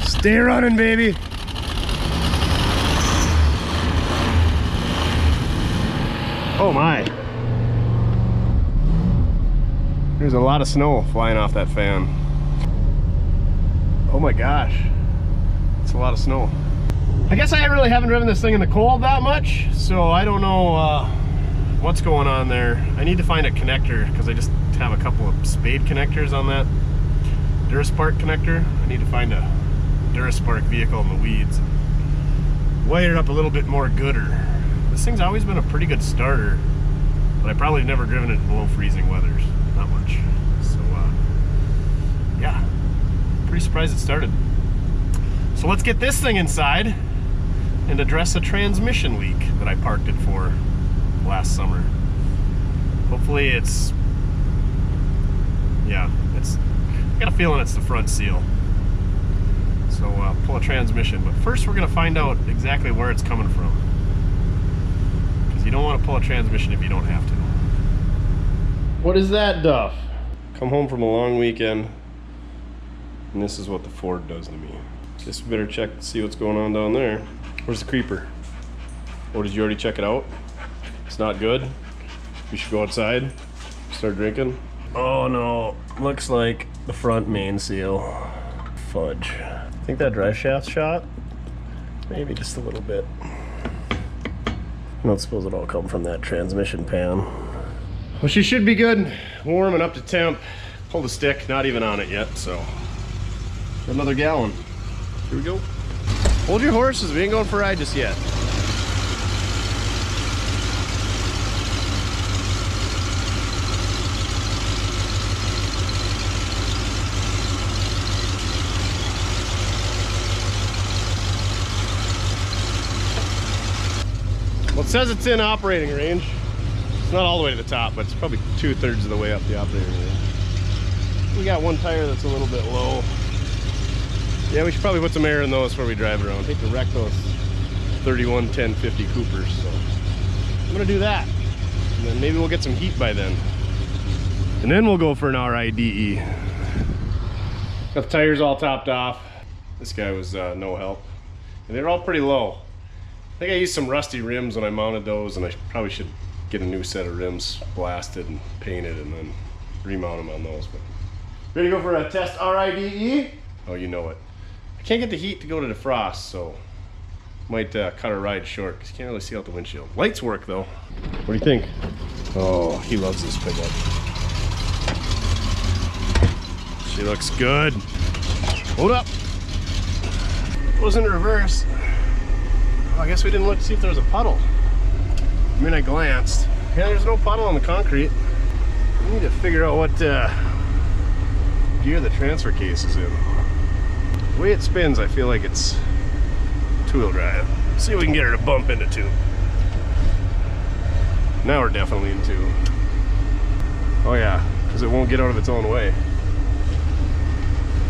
Stay running, baby. Oh my. There's a lot of snow flying off that fan. Oh my gosh. It's a lot of snow. I guess I really haven't driven this thing in the cold that much, so I don't know what's going on there. I need to find a connector because I just have a couple of spade connectors on that DuraSpark connector. I need to find a DuraSpark vehicle in the weeds. Wire it up a little bit more gooder. This thing's always been a pretty good starter, but I probably never driven it below freezing weathers. Not much. So yeah, pretty surprised it started. So let's get this thing inside and address a transmission leak that I parked it for last summer. Hopefully it's, yeah, I got a feeling it's the front seal. So pull a transmission, but first we're gonna find out exactly where it's coming from, because you don't want to pull a transmission if you don't have to. What is that, Duff? Come home from a long weekend, and this is what the Ford does to me. Guess we better check to see what's going on down there. Where's the creeper? Oh, did you already check it out? It's not good? We should go outside, start drinking? Oh no, looks like the front main seal. Fudge. I think that drive shaft's shot. Maybe just a little bit. I don't suppose it all come from that transmission pan. Well, she should be good, warm and up to temp. Pulled the stick, not even on it yet, so. Another gallon. Here we go. Hold your horses, we ain't going for a ride just yet. Well, it says it's in operating range. It's not all the way to the top, but it's probably 2/3 of the way up the operating range. We got one tire that's a little bit low. Yeah, we should probably put some air in those before we drive around. I hate to wreck those 31 10 50 Coopers, so I'm gonna do that. And then maybe we'll get some heat by then. And then we'll go for an RIDE. Got the tires all topped off. This guy was no help. And they're all pretty low. I think I used some rusty rims when I mounted those, and I probably should get a new set of rims blasted and painted and then remount them on those. But ready to go for a test RIDE? Oh, you know it. I can't get the heat to go to defrost, so might cut our ride short because you can't really see out the windshield. Lights work though. What do you think? Oh, he loves this pickup. She looks good. Hold up. It was in reverse. Oh, I guess we didn't look to see if there was a puddle. I mean, I glanced. Yeah, there's no puddle on the concrete. We need to figure out what gear the transfer case is in. The way it spins, I feel like it's two-wheel drive. See if we can get her to bump into two. Now we're definitely in two. Oh yeah, because it won't get out of its own way.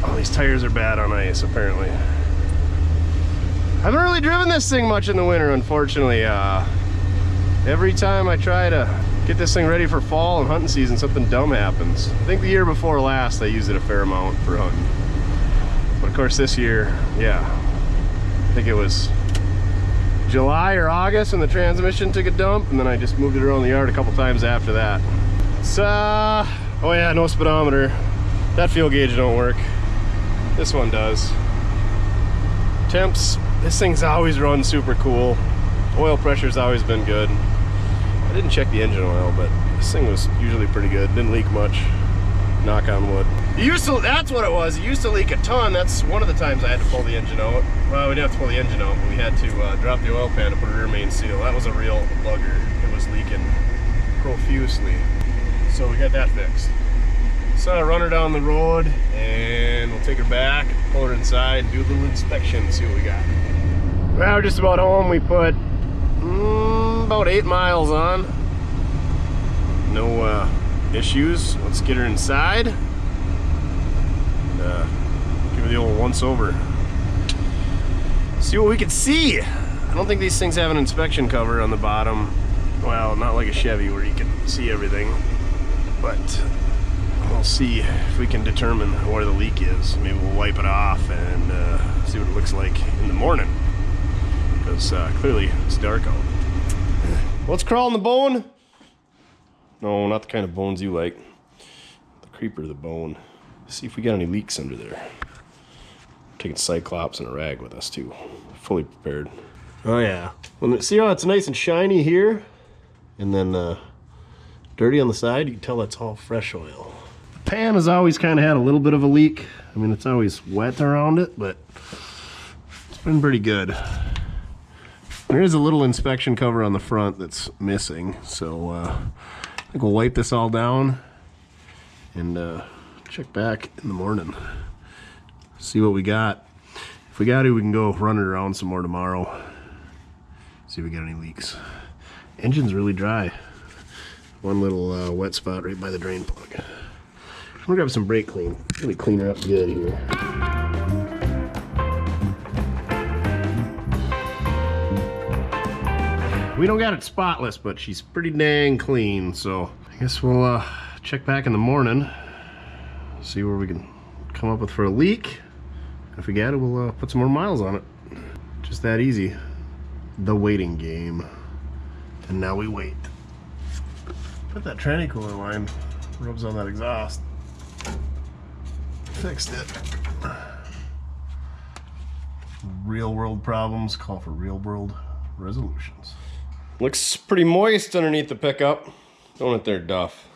Oh, these tires are bad on ice, apparently. haven't really driven this thing much in the winter, unfortunately. Every time I try to get this thing ready for fall and hunting season, something dumb happens. I think the year before last, I used it a fair amount for hunting. But of course this year, yeah, I think it was July or August when the transmission took a dump, and then I just moved it around the yard a couple times after that. It's, oh yeah, no speedometer. That fuel gauge don't work. This one does. Temps, this thing's always run super cool. Oil pressure's always been good. I didn't check the engine oil, but this thing was usually pretty good. Didn't leak much. Knock on wood. It used to, that's what it was. It used to leak a ton. That's one of the times I had to pull the engine out. Well, we didn't have to pull the engine out, but we had to drop the oil pan to put a rear main seal. That was a real bugger. It was leaking profusely. So we got that fixed. So I run her down the road and we'll take her back, pull her inside, and do a little inspection, see what we got. Well, we're just about home. We put about 8 miles on. No issues. Let's get her inside. Give her the old once over. See what we can see. I don't think these things have an inspection cover on the bottom. Well, not like a Chevy where you can see everything. But we'll see if we can determine where the leak is. Maybe we'll wipe it off and see what it looks like in the morning. Because clearly it's dark out. What's crawling the bone? No, not the kind of bones you like. The creeper of the bone. See if we got any leaks under there. We're taking Cyclops and a rag with us too. Fully prepared. Oh yeah. Well, see how it's nice and shiny here? And then dirty on the side? You can tell that's all fresh oil. The pan has always kind of had a little bit of a leak. I mean, it's always wet around it, but it's been pretty good. There is a little inspection cover on the front that's missing, so I think we'll wipe this all down and check back in the morning. See what we got. If we got to, we can go run it around some more tomorrow. See if we got any leaks. Engine's really dry. One little wet spot right by the drain plug. I'm gonna grab some brake clean. Really clean her up good here. We don't got it spotless, but she's pretty dang clean, so I guess we'll check back in the morning, see where we can come up with for a leak. If we got it, we'll put some more miles on it. Just that easy. The waiting game. And now we wait. Put that tranny cooler line rubs on that exhaust. Fixed it. Real world problems call for real world resolutions. Looks pretty moist underneath the pickup, don't it there, Duff?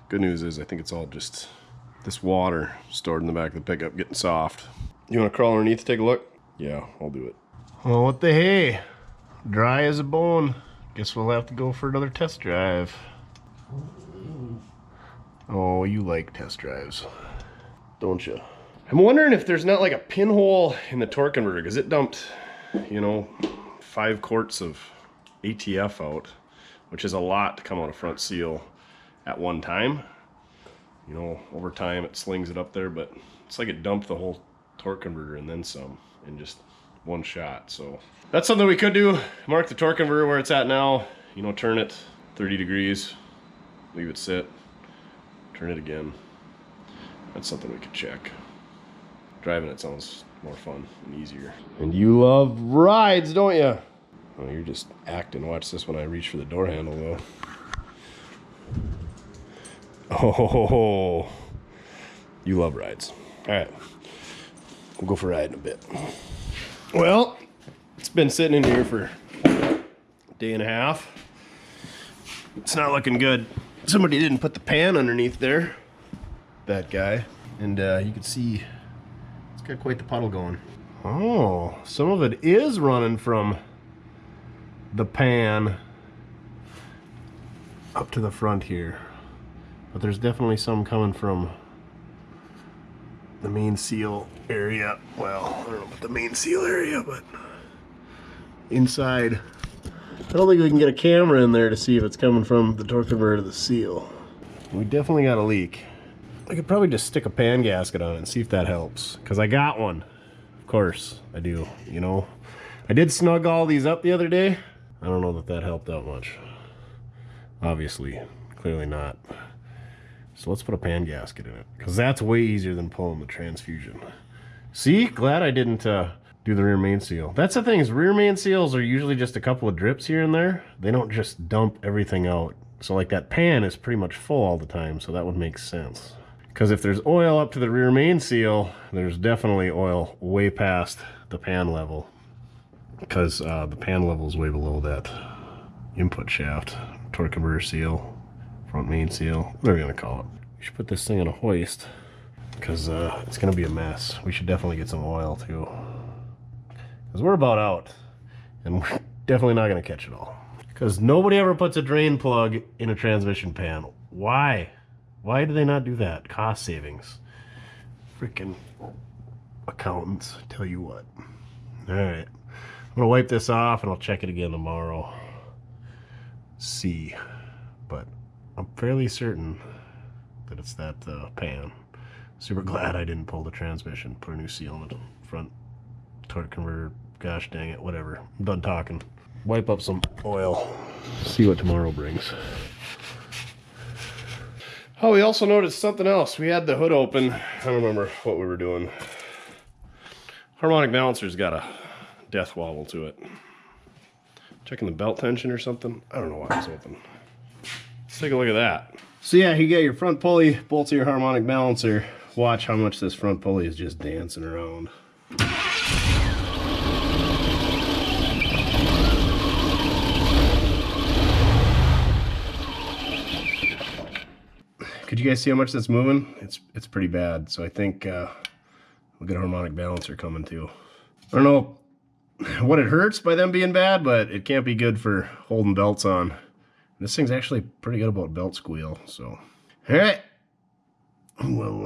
Good news is I think it's all just this water stored in the back of the pickup getting soft. You want to crawl underneath to take a look? Yeah, I'll do it. Well, what the hey? Dry as a bone. Guess we'll have to go for another test drive. Oh, you like test drives, don't you? I'm wondering if there's not like a pinhole in the torque converter, because it dumped, you know, 5 quarts of ATF out, which is a lot to come out of front seal at one time. You know, over time it slings it up there, but it's like it dumped the whole torque converter and then some in just one shot. So that's something we could do. Mark the torque converter where it's at now, you know, turn it 30 degrees, leave it sit, turn it again. That's something we could check. Driving it sounds more fun and easier. And you love rides, don't you? Oh, you're just acting. Watch this when I reach for the door handle, though. Oh, you love rides. All right, we'll go for a ride in a bit. Well, it's been sitting in here for a day and a half. It's not looking good. Somebody didn't put the pan underneath there. That guy. And you can see it's got quite the puddle going. Oh, some of it is running from the pan up to the front here. But there's definitely some coming from the main seal area. Well, I don't know about the main seal area, but inside. I don't think we can get a camera in there to see if it's coming from the torque converter to the seal. We definitely got a leak. I could probably just stick a pan gasket on it and see if that helps, because I got one Of course I do, you know. I did snug all these up the other day. I don't know that that helped out much. Obviously, clearly not. So let's put a pan gasket in it, because that's way easier than pulling the transfusion. See, glad I didn't do the rear main seal. That's the thing, is rear main seals are usually just a couple of drips here and there. They don't just dump everything out. So like that pan is pretty much full all the time, so that would make sense. Because if there's oil up to the rear main seal, there's definitely oil way past the pan level. Because the pan level is way below that input shaft. Torque converter seal, front main seal, whatever you're gonna call it. We should put this thing on a hoist, because it's gonna be a mess. We should definitely get some oil too, because we're about out, and we're definitely not gonna catch it all. Because nobody ever puts a drain plug in a transmission pan. Why? Why do they not do that? Cost savings. Freaking accountants, tell you what. All right, I'm gonna wipe this off and I'll check it again tomorrow. See, but I'm fairly certain that it's that pan. Super glad I didn't pull the transmission, put a new seal in the front torque converter. Gosh dang it, whatever. I'm done talking. Wipe up some oil, see what tomorrow brings. Oh, we also noticed something else. We had the hood open. I don't remember what we were doing. Harmonic balancer's got a death wobble to it. Checking the belt tension or something. I don't know why it's open. Let's take a look at that. So yeah, you got your front pulley, bolts of your harmonic balancer. Watch how much this front pulley is just dancing around. Could you guys see how much that's moving? It's pretty bad. So I think we'll get a harmonic balancer coming too. I don't know what it hurts by them being bad, but it can't be good for holding belts on. This thing's actually pretty good about belt squeal, so. All right, we'll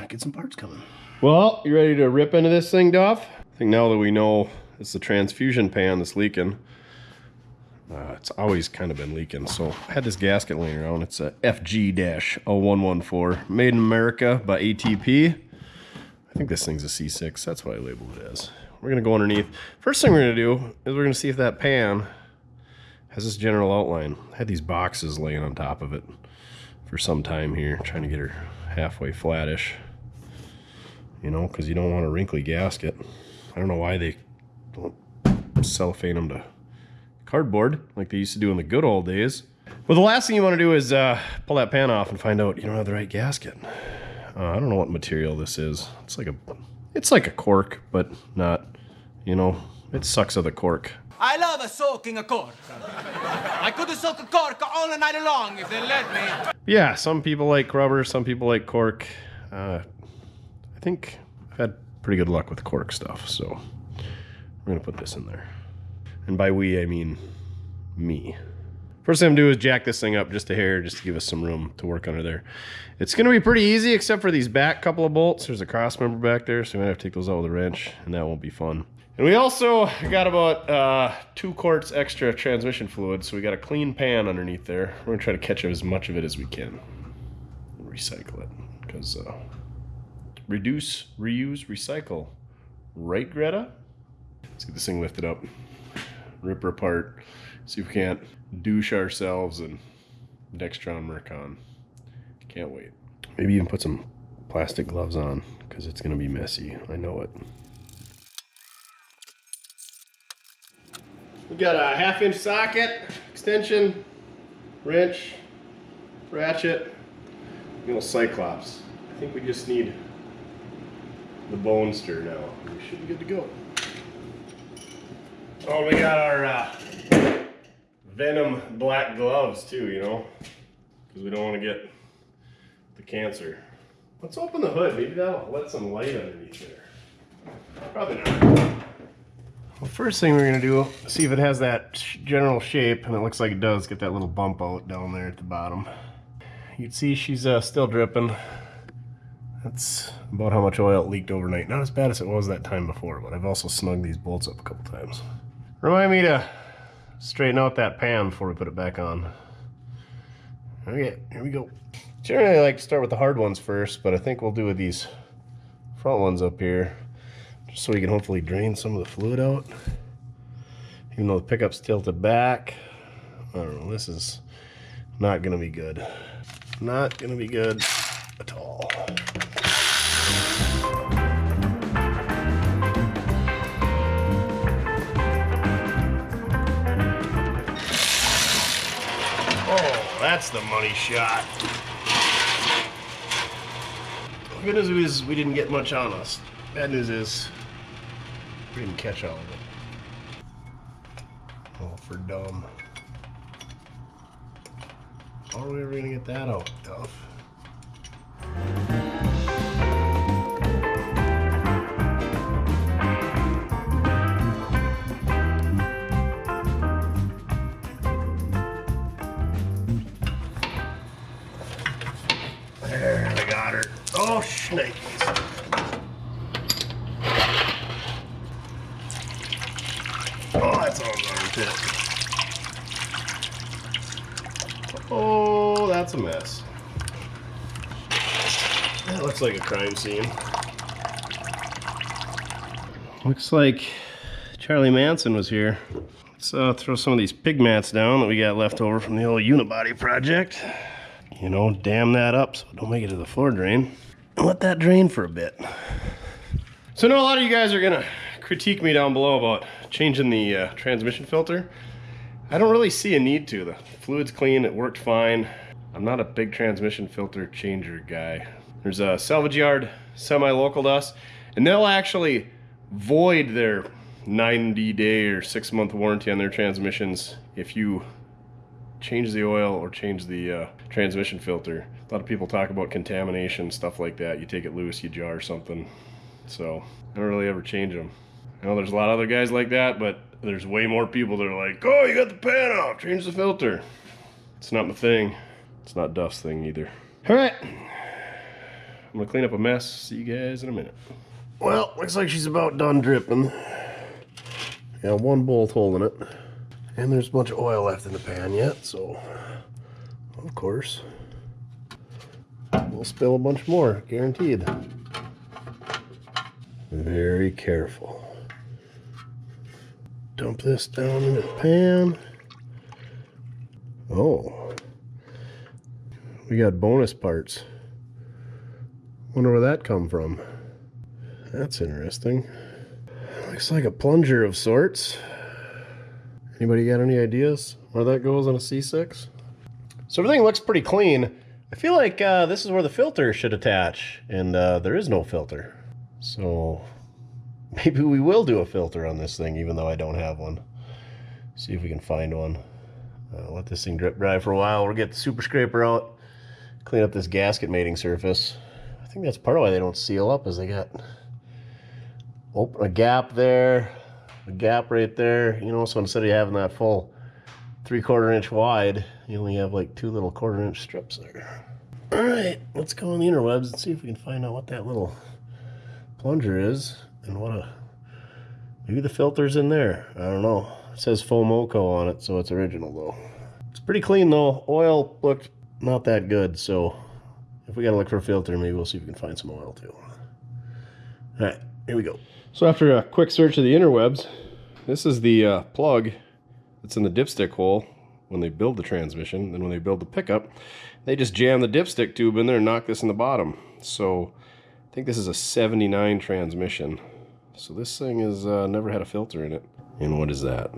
get some parts coming. Well, you ready to rip into this thing, Duff? I think now that we know it's the transfusion pan that's leaking, it's always kind of been leaking. So I had this gasket laying around. It's a FG-0114, made in America by ATP. I think this thing's a C6. That's what I labeled it as. We're gonna go underneath. First thing we're gonna do is we're gonna see if that pan has this general outline. I had these boxes laying on top of it for some time here, trying to get her halfway flattish. You know, because you don't want a wrinkly gasket. I don't know why they don't cellophane them to cardboard like they used to do in the good old days. Well, the last thing you want to do is pull that pan off and find out you don't have the right gasket. I don't know what material this is. It's like a cork, but not, you know, it sucks of the cork. I love soaking a cork. I could soak a cork all night long if they let me. Yeah, some people like rubber, some people like cork. I think I've had pretty good luck with cork stuff, so we're gonna put this in there. And by we, I mean me. First thing I'm gonna do is jack this thing up just a hair, just to give us some room to work under there. It's gonna be pretty easy, except for these back couple of bolts. There's a cross member back there, so we might have to take those out with a wrench, and that won't be fun. And we also got about 2 quarts extra transmission fluid, so we got a clean pan underneath there. We're gonna try to catch as much of it as we can and recycle it, because reduce, reuse, recycle. Right, Greta? Let's get this thing lifted up, rip her apart, see if we can't douche ourselves in Dextron Mercon. Can't wait. Maybe even put some plastic gloves on, because it's gonna be messy. I know it. We got a 1/2-inch socket, extension, wrench, ratchet, little cyclops. I think we just need the bone stir now. We should be good to go. Oh, we got our Venom black gloves too, you know, because we don't want to get the cancer. Let's open the hood. Maybe that'll let some light underneath there. Probably not. Well, first thing we're gonna do, see if it has that general shape, and it looks like it does. Get that little bump out down there at the bottom. You can see she's still dripping. That's about how much oil it leaked overnight. Not as bad as it was that time before, but I've also snugged these bolts up a couple times. Remind me to straighten out that pan before we put it back on. Okay, here we go. Generally I like to start with the hard ones first, but I think we'll do with these front ones up here. just so we can hopefully drain some of the fluid out. Even though the pickup's tilted back, I don't know, this is not gonna be good. Not gonna be good at all. Oh, that's the money shot. Good news is we didn't get much on us. Bad news is we didn't catch all of it. Oh, for dumb. How are we ever gonna get that out, Duff? There, I got her. Oh, shnikes. Oh, that's all darn tip. Oh, that's a mess. That looks like a crime scene. Looks like Charlie Manson was here. Let's throw some of these pig mats down that we got left over from the old unibody project. You know, dam that up so it don't make it to the floor drain. And let that drain for a bit. So I know a lot of you guys are gonna critique me down below about changing the transmission filter. I don't really see a need to. The fluid's clean, it worked fine. I'm not a big transmission filter changer guy. There's a salvage yard semi-local to us, and they'll actually void their 90-day or 6-month warranty on their transmissions if you change the oil or change the transmission filter. A lot of people talk about contamination, stuff like that. You take it loose, you jar something. So I don't really ever change them. I know there's a lot of other guys like that, but there's way more people that are like, oh, you got the pan off, change the filter. It's not my thing. It's not Duff's thing either. All right, I'm gonna clean up a mess. See you guys in a minute. Well, looks like she's about done dripping. Yeah, one bolt holding it. And there's a bunch of oil left in the pan yet, so of course we'll spill a bunch more, guaranteed. Very careful. Dump this down into the pan. Oh, we got bonus parts. Wonder where that come from. That's interesting. Looks like a plunger of sorts. Anybody got any ideas where that goes on a C6? So everything looks pretty clean. I feel like this is where the filter should attach, and there is no filter. So maybe we will do a filter on this thing, even though I don't have one. See if we can find one. Let this thing drip dry for a while. We'll get the super scraper out, clean up this gasket mating surface. I think that's part of why they don't seal up, is they got open a gap there, a gap right there, you know, so instead of having that full 3/4 inch wide, you only have like 2 little 1/4 inch strips there. All right, let's go on the interwebs and see if we can find out what that little plunger is and what maybe the filter's in there. I don't know. It says Fomoco on it, so it's original though. It's pretty clean though. Oil looked not that good, so if we gotta look for a filter, maybe we'll see if we can find some oil too. All right, here we go. So after a quick search of the interwebs, this is the plug that's in the dipstick hole when they build the transmission. Then when they build the pickup, they just jam the dipstick tube in there and knock this in the bottom. So I think this is a 79 transmission. So this thing has never had a filter in it. And what is that?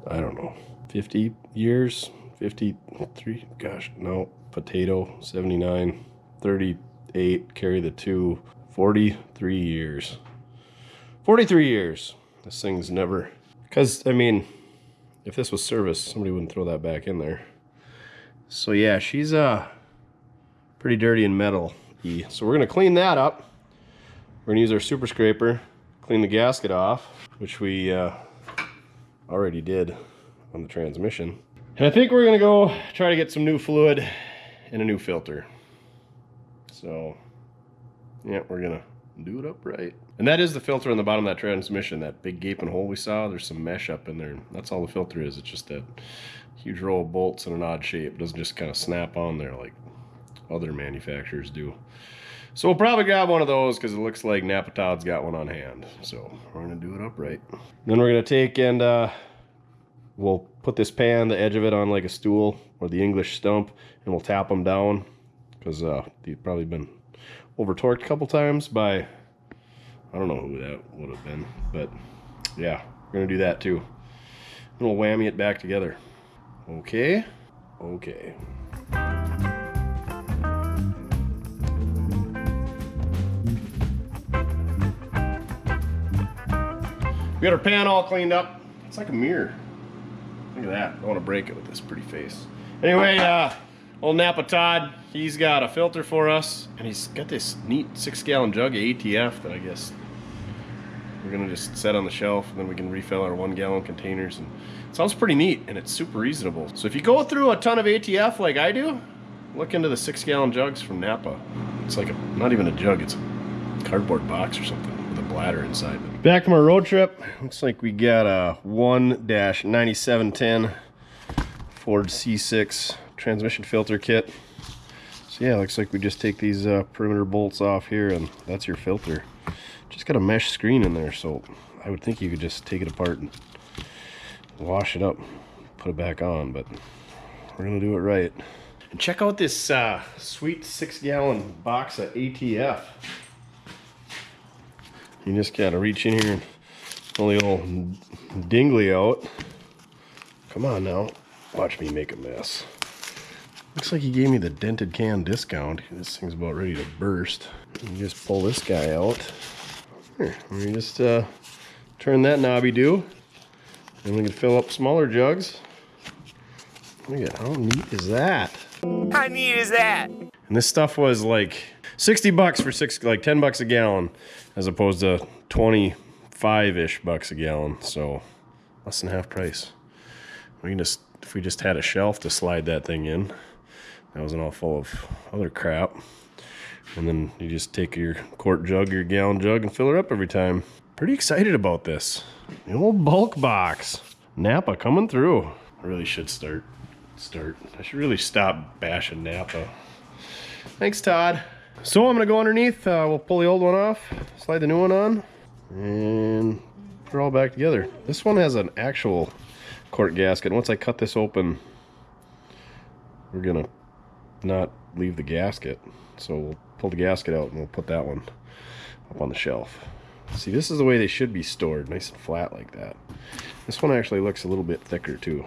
I don't know. 50 years? 53? Gosh, no. Potato, 79. 38, carry the 2. 43 years. 43 years. This thing's never... Because, I mean, if this was serviced, somebody wouldn't throw that back in there. So yeah, she's pretty dirty and metal-y. So we're going to clean that up. We're going to use our super scraper, clean the gasket off, which we already did on the transmission. And I think we're going to go try to get some new fluid and a new filter. So, yeah, we're going to do it upright. And that is the filter on the bottom of that transmission, that big gaping hole we saw. There's some mesh up in there. That's all the filter is. It's just that huge row of bolts in an odd shape. It doesn't just kind of snap on there like other manufacturers do. So we'll probably grab one of those because it looks like Napa Todd's got one on hand. So we're gonna do it upright. Then we're gonna take and we'll put this pan, the edge of it, on like a stool or the English stump, and we'll tap them down because they've probably been over torqued a couple times by, I don't know who that would have been, but yeah, we're gonna do that too. And we'll whammy it back together. Okay, okay. We got our pan all cleaned up. It's like a mirror. Look at that. I want to break it with this pretty face. Anyway, old Napa Todd, he's got a filter for us, and he's got this neat 6-gallon jug of ATF that I guess we're gonna just set on the shelf, and then we can refill our 1-gallon containers. And it sounds pretty neat, and it's super reasonable. So if you go through a ton of ATF like I do, look into the 6-gallon jugs from Napa. It's like not even a jug, it's a cardboard box or something with a bladder inside. Back from our road trip, looks like we got a 1-9710 Ford C6 transmission filter kit. So yeah, looks like we just take these perimeter bolts off here, and that's your filter. Just got a mesh screen in there, so I would think you could just take it apart and wash it up, put it back on, but we're gonna do it right. And check out this sweet 6-gallon box of ATF. You just gotta reach in here and pull the old dingly out. Come on now, watch me make a mess. Looks like he gave me the dented can discount. This thing's about ready to burst. You just pull this guy out. Here, we just turn that knobby do, and we can fill up smaller jugs. Look at how neat is that? How neat is that? And this stuff was like 60 bucks for like 10 bucks a gallon, as opposed to 25-ish bucks a gallon. So less than half price. We can just, if we just had a shelf to slide that thing in, that wasn't all full of other crap. And then you just take your quart jug, your gallon jug, and fill her up every time. Pretty excited about this. The old bulk box. Napa coming through. I really should start. I should really stop bashing Napa. Thanks, Todd. So I'm gonna go underneath. We'll pull the old one off, slide the new one on, and put it all back together. This one has an actual quart gasket. Once I cut this open, we're gonna not leave the gasket. So we'll pull the gasket out and we'll put that one up on the shelf. See, this is the way they should be stored, nice and flat like that. This one actually looks a little bit thicker too.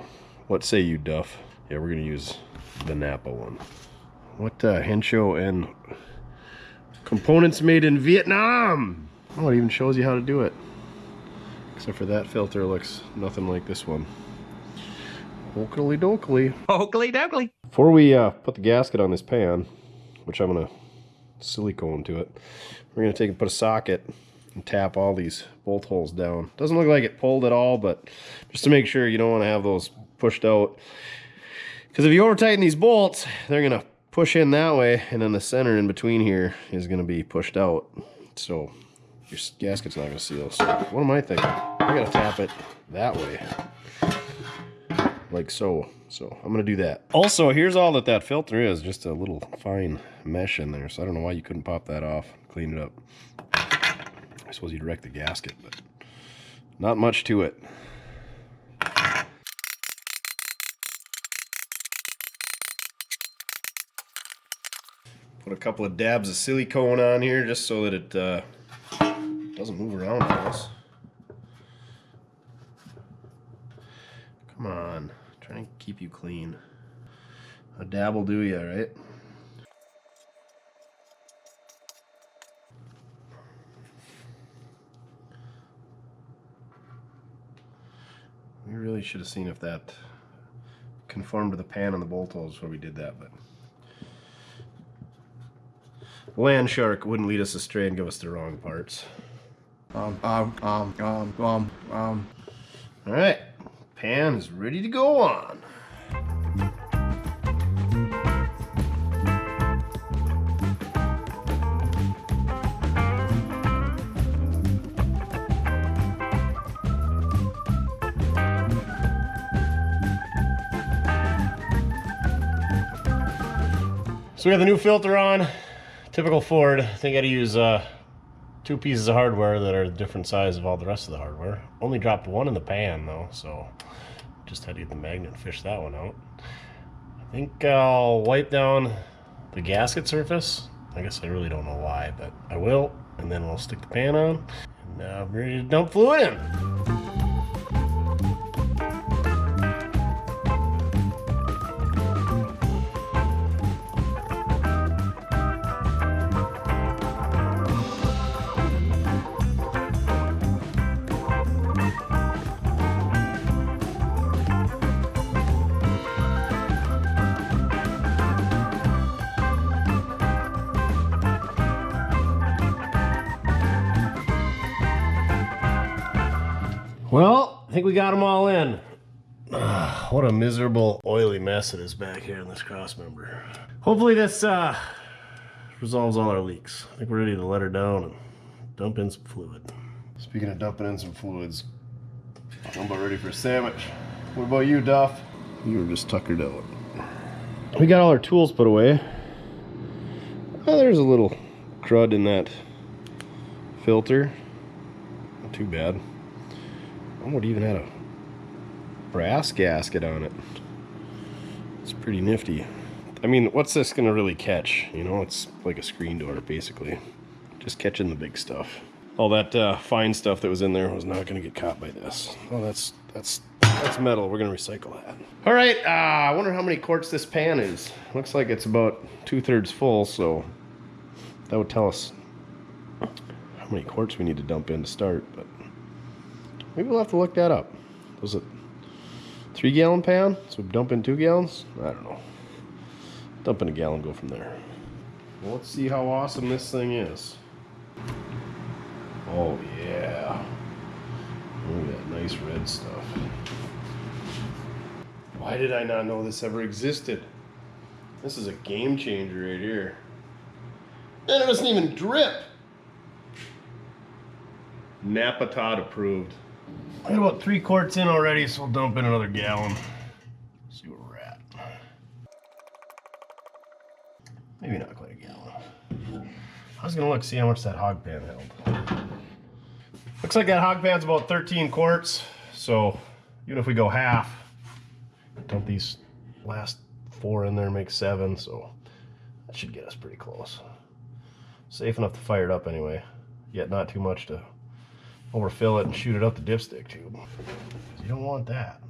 What say you, Duff? Yeah, we're gonna use the Napa one. What Hensho and components made in Vietnam. Oh, it even shows you how to do it. Except for that filter looks nothing like this one. Oakley dokley. Oakley dokley. Before we put the gasket on this pan, which I'm gonna silicone to it, we're gonna take and put a socket and tap all these bolt holes down. Doesn't look like it pulled at all, but just to make sure, you don't want to have those pushed out. Because if you over tighten these bolts, they're gonna push in that way, and then the center in between here is gonna be pushed out. So your gasket's not gonna seal. So what am I thinking? I gotta tap it that way. Like so. So I'm gonna do that. Also, here's all that filter is, just a little fine mesh in there. So I don't know why you couldn't pop that off, clean it up. I suppose you'd wreck the gasket, but not much to it. Put a couple of dabs of silicone on here just so that it doesn't move around for us. Come on, trying to keep you clean. A dab will do ya, right? We really should have seen if that conformed to the pan and the bolt holes before we did that, but the land shark wouldn't lead us astray and give us the wrong parts. Alright, pan is ready to go on. So we have the new filter on, Typical Ford, I think I had to use 2 pieces of hardware that are different size of all the rest of the hardware. Only dropped 1 in the pan though, so just had to get the magnet and fish that one out. I think I'll wipe down the gasket surface. I guess I really don't know why, but I will, and then we'll stick the pan on, and now I'm ready to dump fluid in. Well, I think we got them all in. What a miserable, oily mess it is back here in this cross member. Hopefully this resolves all our leaks. I think we're ready to let her down and dump in some fluid. Speaking of dumping in some fluids, I'm about ready for a sandwich. What about you, Duff? You were just tuckered out. We got all our tools put away. Oh, there's a little crud in that filter. Not too bad. Oh, it even had a brass gasket on it. It's pretty nifty. I mean, what's this gonna really catch? You know, it's like a screen door, basically. Just catching the big stuff. All that fine stuff that was in there was not gonna get caught by this. Oh, that's metal. We're gonna recycle that. All right, I wonder how many quarts this pan is. Looks like it's about 2/3 full, so that would tell us how many quarts we need to dump in to start, but maybe we'll have to look that up. Was it 3-gallon pan? So we dump in 2 gallons? I don't know. Dump in a gallon, go from there. Well, let's see how awesome this thing is. Oh yeah. Look at that nice red stuff. Why did I not know this ever existed? This is a game changer right here. And it doesn't even drip. Napa Todd approved. I got about 3 quarts in already, so we'll dump in another gallon. See where we're at. Maybe not quite a gallon. I was gonna look, see how much that hog pan held. Looks like that hog pan's about 13 quarts, so even if we go half, dump these last 4 in there, make 7, so that should get us pretty close. Safe enough to fire it up anyway, yet not too much to overfill it and shoot it up the dipstick tube. You don't want that.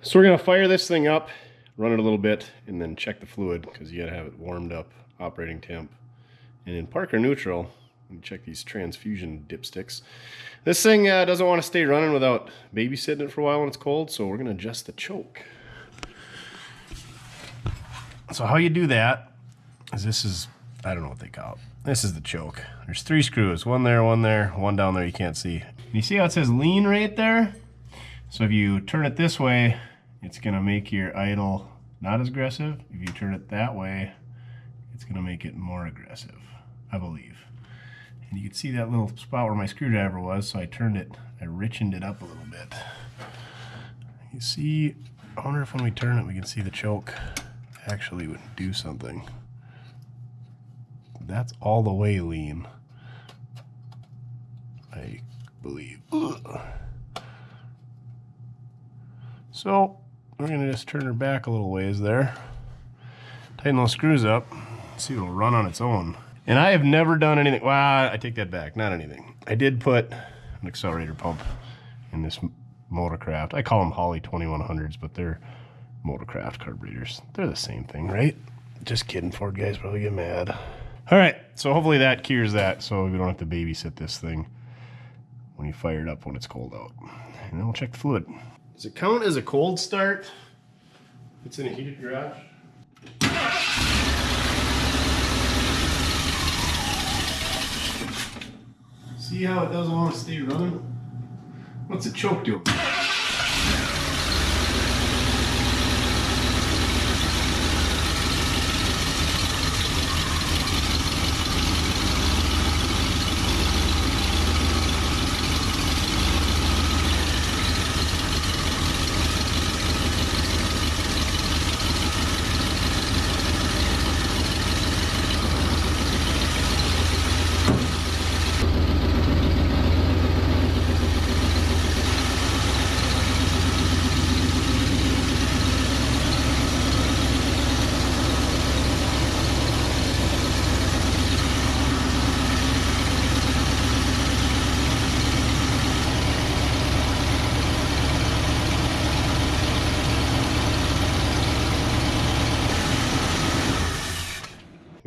So we're gonna fire this thing up, run it a little bit, and then check the fluid, because you gotta have it warmed up, operating temp. And in Parker neutral, we check these transfusion dipsticks. This thing doesn't want to stay running without babysitting it for a while when it's cold, so we're gonna adjust the choke. So how you do that is this is, I don't know what they call it. This is the choke. There's 3 screws, one there, one down there you can't see. You see how it says lean right there? So if you turn it this way, it's gonna make your idle not as aggressive. If you turn it that way, it's gonna make it more aggressive, I believe. And you can see that little spot where my screwdriver was, so I turned it, I richened it up a little bit. You see, I wonder if when we turn it, we can see the choke actually would do something. That's all the way lean, I believe. Ugh. So we're gonna just turn her back a little ways there, tighten those screws up, see if it'll run on its own. And I have never done anything, well, I take that back, not anything. I did put an accelerator pump in this Motorcraft. I call them Holley 2100s, but they're Motorcraft carburetors. They're the same thing, right? Just kidding, Ford guys probably get mad. All right, so hopefully that cures that, so we don't have to babysit this thing when you fire it up when it's cold out. And then we'll check the fluid. Does it count as a cold start? It's in a heated garage. See how it doesn't want to stay running? What's the choke doing?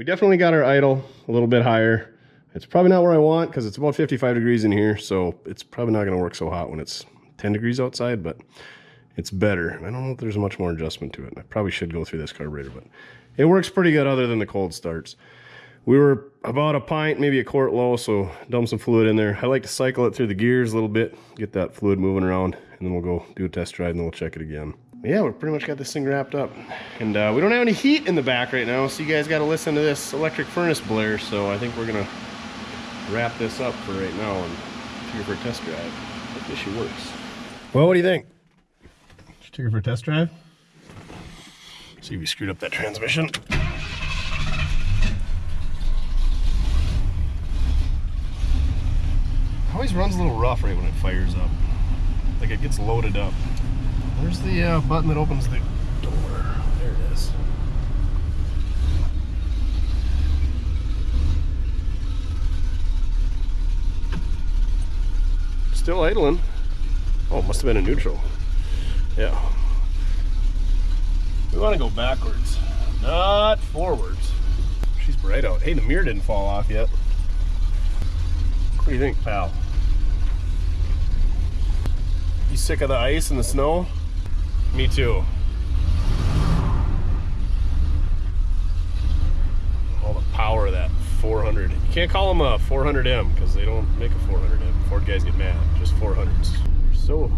definitely got our idle a little bit higher. It's probably not where I want because it's about 55 degrees in here, so it's probably not going to work so hot when it's 10 degrees outside, but it's better. I don't know if there's much more adjustment to it. I probably should go through this carburetor, but it works pretty good other than the cold starts. We were about a pint, maybe a quart low, so dump some fluid in there. I like to cycle it through the gears a little bit, get that fluid moving around, and then we'll go do a test drive and then we'll check it again. Yeah, we've pretty much got this thing wrapped up. And we don't have any heat in the back right now, so you guys got to listen to this electric furnace blare, so I think we're going to wrap this up for right now and take it for a test drive. Hopefully she works. Well, what do you think? Should take her for a test drive? See if we screwed up that transmission. Always runs a little rough right when it fires up. Like it gets loaded up. There's the button that opens the door. There it is. Still idling. Oh, must have been in neutral. Yeah. We want to go backwards, not forwards. She's bright out. Hey, the mirror didn't fall off yet. What do you think, pal? You sick of the ice and the snow? Me too. All the power of that 400. You can't call them a 400M because they don't make a 400M. Ford guys get mad. Just 400s. They're so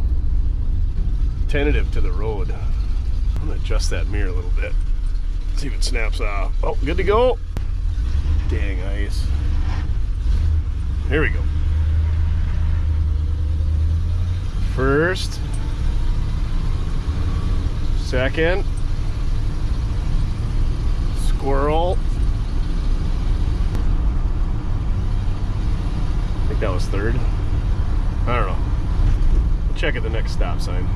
tentative to the road. I'm gonna adjust that mirror a little bit. See if it snaps off. Oh, good to go. Dang ice. Here we go. First. Second. Squirrel. I think that was third. I don't know. We'll check at the next stop sign.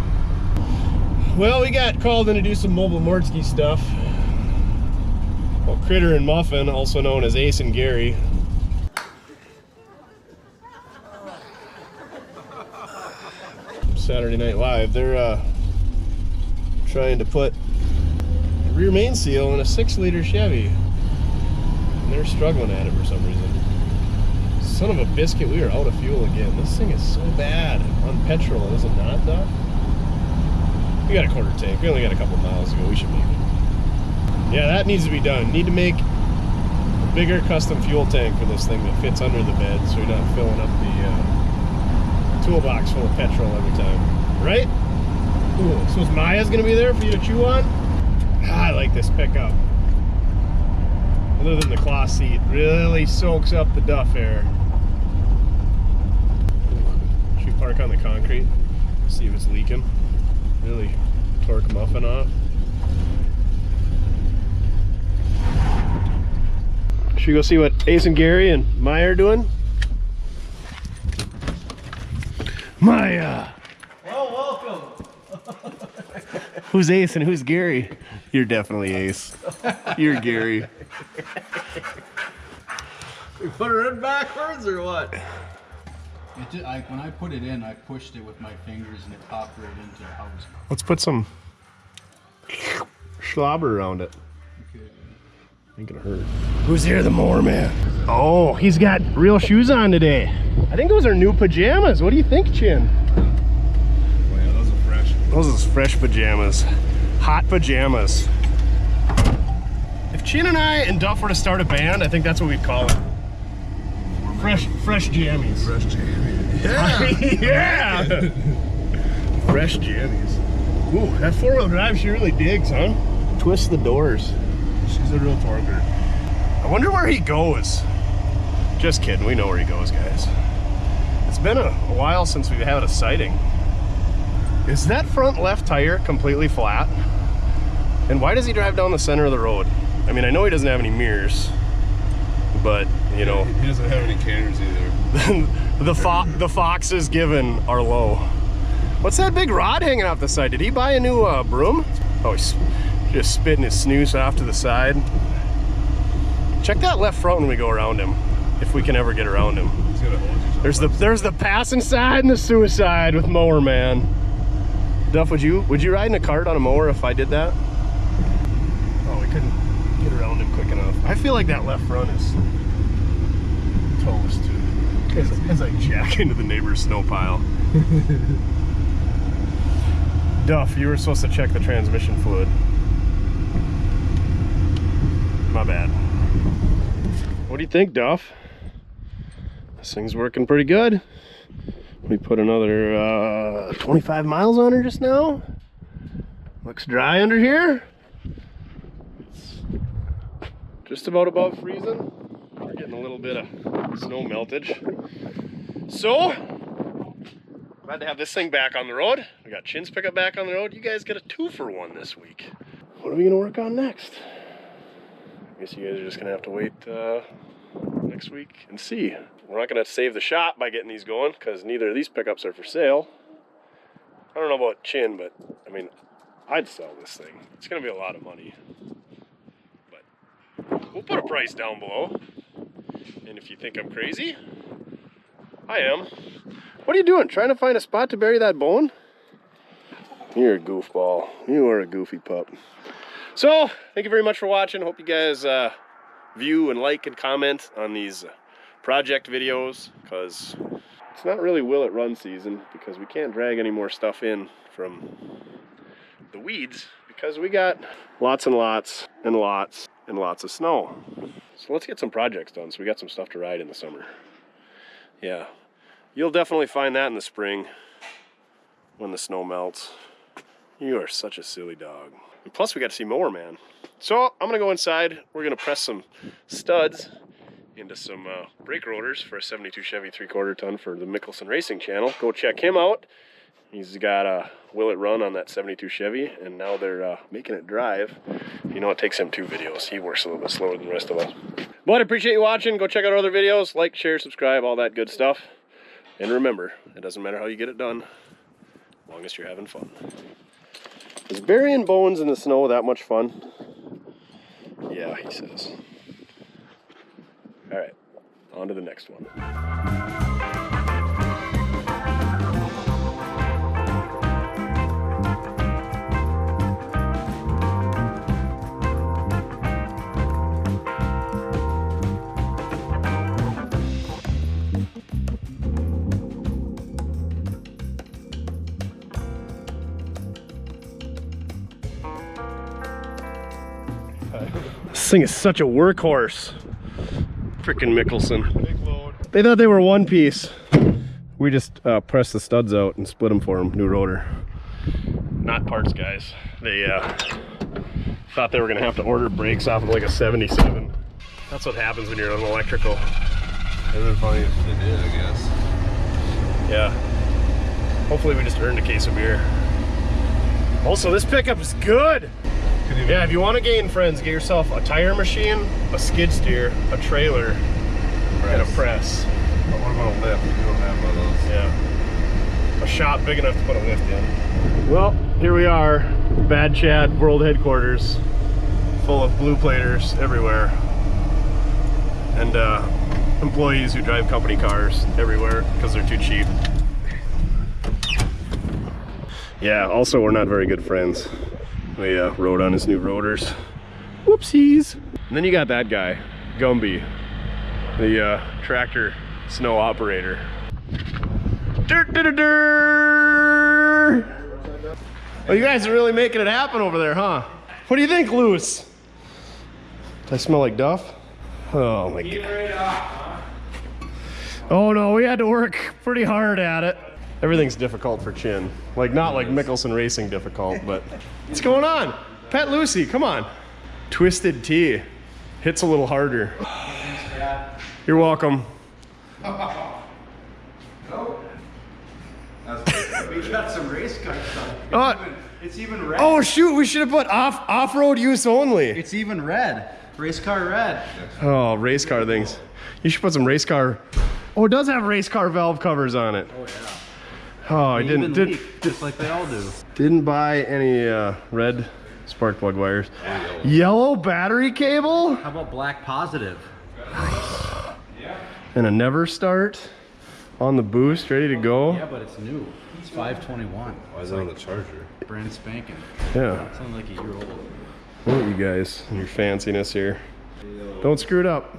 Well, we got called in to do some mobile Mortske stuff. Well, Critter and Muffin, also known as Ace and Gary. Saturday Night Live, they're trying to put a rear main seal in a 6-liter Chevy. And they're struggling at it for some reason. Son of a biscuit, we are out of fuel again. This thing is so bad on petrol, is it not, Duff? We got a quarter tank. We only got a couple miles to go. We should make it. Yeah, that needs to be done. Need to make a bigger custom fuel tank for this thing that fits under the bed so you're not filling up the toolbox full of petrol every time. Right? Ooh, so is Maya's going to be there for you to chew on? I like this pickup. Other than the cloth seat, really soaks up the Duff air. Should we park on the concrete? See if it's leaking. Really torque Muffin off. Should we go see what Ace and Gary and Maya are doing? Maya! Well, welcome! Who's Ace and who's Gary? You're definitely Ace. You're Gary. We put her in backwards or what? When I put it in, I pushed it with my fingers and it popped right into the house. Let's put some slobber around it. Ain't gonna hurt. Who's here, the mower man? Oh, he's got real shoes on today. I think those are new pajamas. What do you think, Chin? Oh yeah, those are fresh. Those are fresh pajamas. Hot pajamas. If Chin and I and Duff were to start a band, I think that's what we'd call it. Fresh jammies. Fresh jammies. Yeah! Yeah! Fresh jammies. Ooh, that 4-wheel drive she really digs, huh? Twist the doors. She's a real torquer. I wonder where he goes. Just kidding, we know where he goes, guys. It's been a while since we've had a sighting. Is that front left tire completely flat? And why does he drive down the center of the road? I mean, I know he doesn't have any mirrors, but, you know. He doesn't have any cameras either. the foxes given are low. What's that big rod hanging off the side? Did he buy a new broom? Oh, he's just spitting his snooze off to the side. Check that left front when we go around him, if we can ever get around him. There's the passing side and the suicide with mower man. Duff, would you ride in a cart on a mower if I did that? Oh, we couldn't get around him quick enough. I feel like that left front is toast as I jack into the neighbor's snow pile. Duff, you were supposed to check the transmission fluid. My bad. What do you think, Duff? This thing's working pretty good. We put another 25 miles on her just now. Looks dry under here. It's just about above freezing. We're getting a little bit of snow meltage. So, glad to have this thing back on the road. We got Chin's pickup back on the road. You guys get a 2-for-1 this week. What are we gonna work on next? I guess you guys are just gonna have to wait next week and see. We're not gonna save the shop by getting these going because neither of these pickups are for sale. I don't know about Chin, but I mean, I'd sell this thing. It's gonna be a lot of money, but we'll put a price down below. And if you think I'm crazy, I am. What are you doing? Trying to find a spot to bury that bone? You're a goofball. You are a goofy pup. So, thank you very much for watching. Hope you guys view and like and comment on these project videos, because it's not really will it run season because we can't drag any more stuff in from the weeds because we got lots and lots and lots and lots of snow. So let's get some projects done so we got some stuff to ride in the summer. Yeah, you'll definitely find that in the spring when the snow melts. You are such a silly dog. And plus we got to see more, man. So I'm gonna go inside. We're gonna press some studs into some brake rotors for a 72 Chevy 3/4 ton for the Mickelson Racing channel. Go check him out. He's got a will it run on that 72 Chevy, and now they're making it drive. You know, it takes him 2 videos. He works a little bit slower than the rest of us. But I appreciate you watching. Go check out our other videos. Like, share, subscribe, all that good stuff. And remember, it doesn't matter how you get it done, as long as you're having fun. Is burying bones in the snow that much fun? Yeah, he says. All right, on to the next one. This thing is such a workhorse. Frickin' Mickelson. Big load. They thought they were one piece. We just pressed the studs out and split them for them. New rotor. Not parts, guys. They thought they were gonna have to order brakes off of like a 77. That's what happens when you're on electrical. It would be funny if they did, I guess. Yeah. Hopefully we just earned a case of beer. Also, this pickup is good. Yeah, if you want to gain friends, get yourself a tire machine, a skid steer, a trailer, and a press. But what about a lift? You don't have one of those. Yeah. A shop big enough to put a lift in. Well, here we are, Bad Chad World Headquarters, full of blue platers everywhere. And employees who drive company cars everywhere because they're too cheap. Yeah, also we're not very good friends. We rode on his new rotors. Whoopsies. And then you got that guy, Gumby, the tractor snow operator. Oh, you guys are really making it happen over there, huh? What do you think, Luce? Do I smell like Duff? Oh my god. Oh no, we had to work pretty hard at it. Everything's difficult for Chin. Like, not like Mickelson Racing difficult, but what's going on? Pet Lucy, come on. Twisted Tea. Hits a little harder. You're welcome. We got some race car stuff. It's even red. Oh shoot, we should have put off-road use only. It's even red. Race car red. Oh, race car things. You should put some race car. Oh, it does have race car valve covers on it. Oh yeah. Oh, I didn't just like they all do. Didn't buy any red spark plug wires. Yellow battery cable? How about black positive? And a never start on the boost, ready to go. Yeah, but it's new. It's 521. Why is it on the charger? Brand spanking. Yeah. Sounds like a year old. Look at you guys and your fanciness here. Don't screw it up.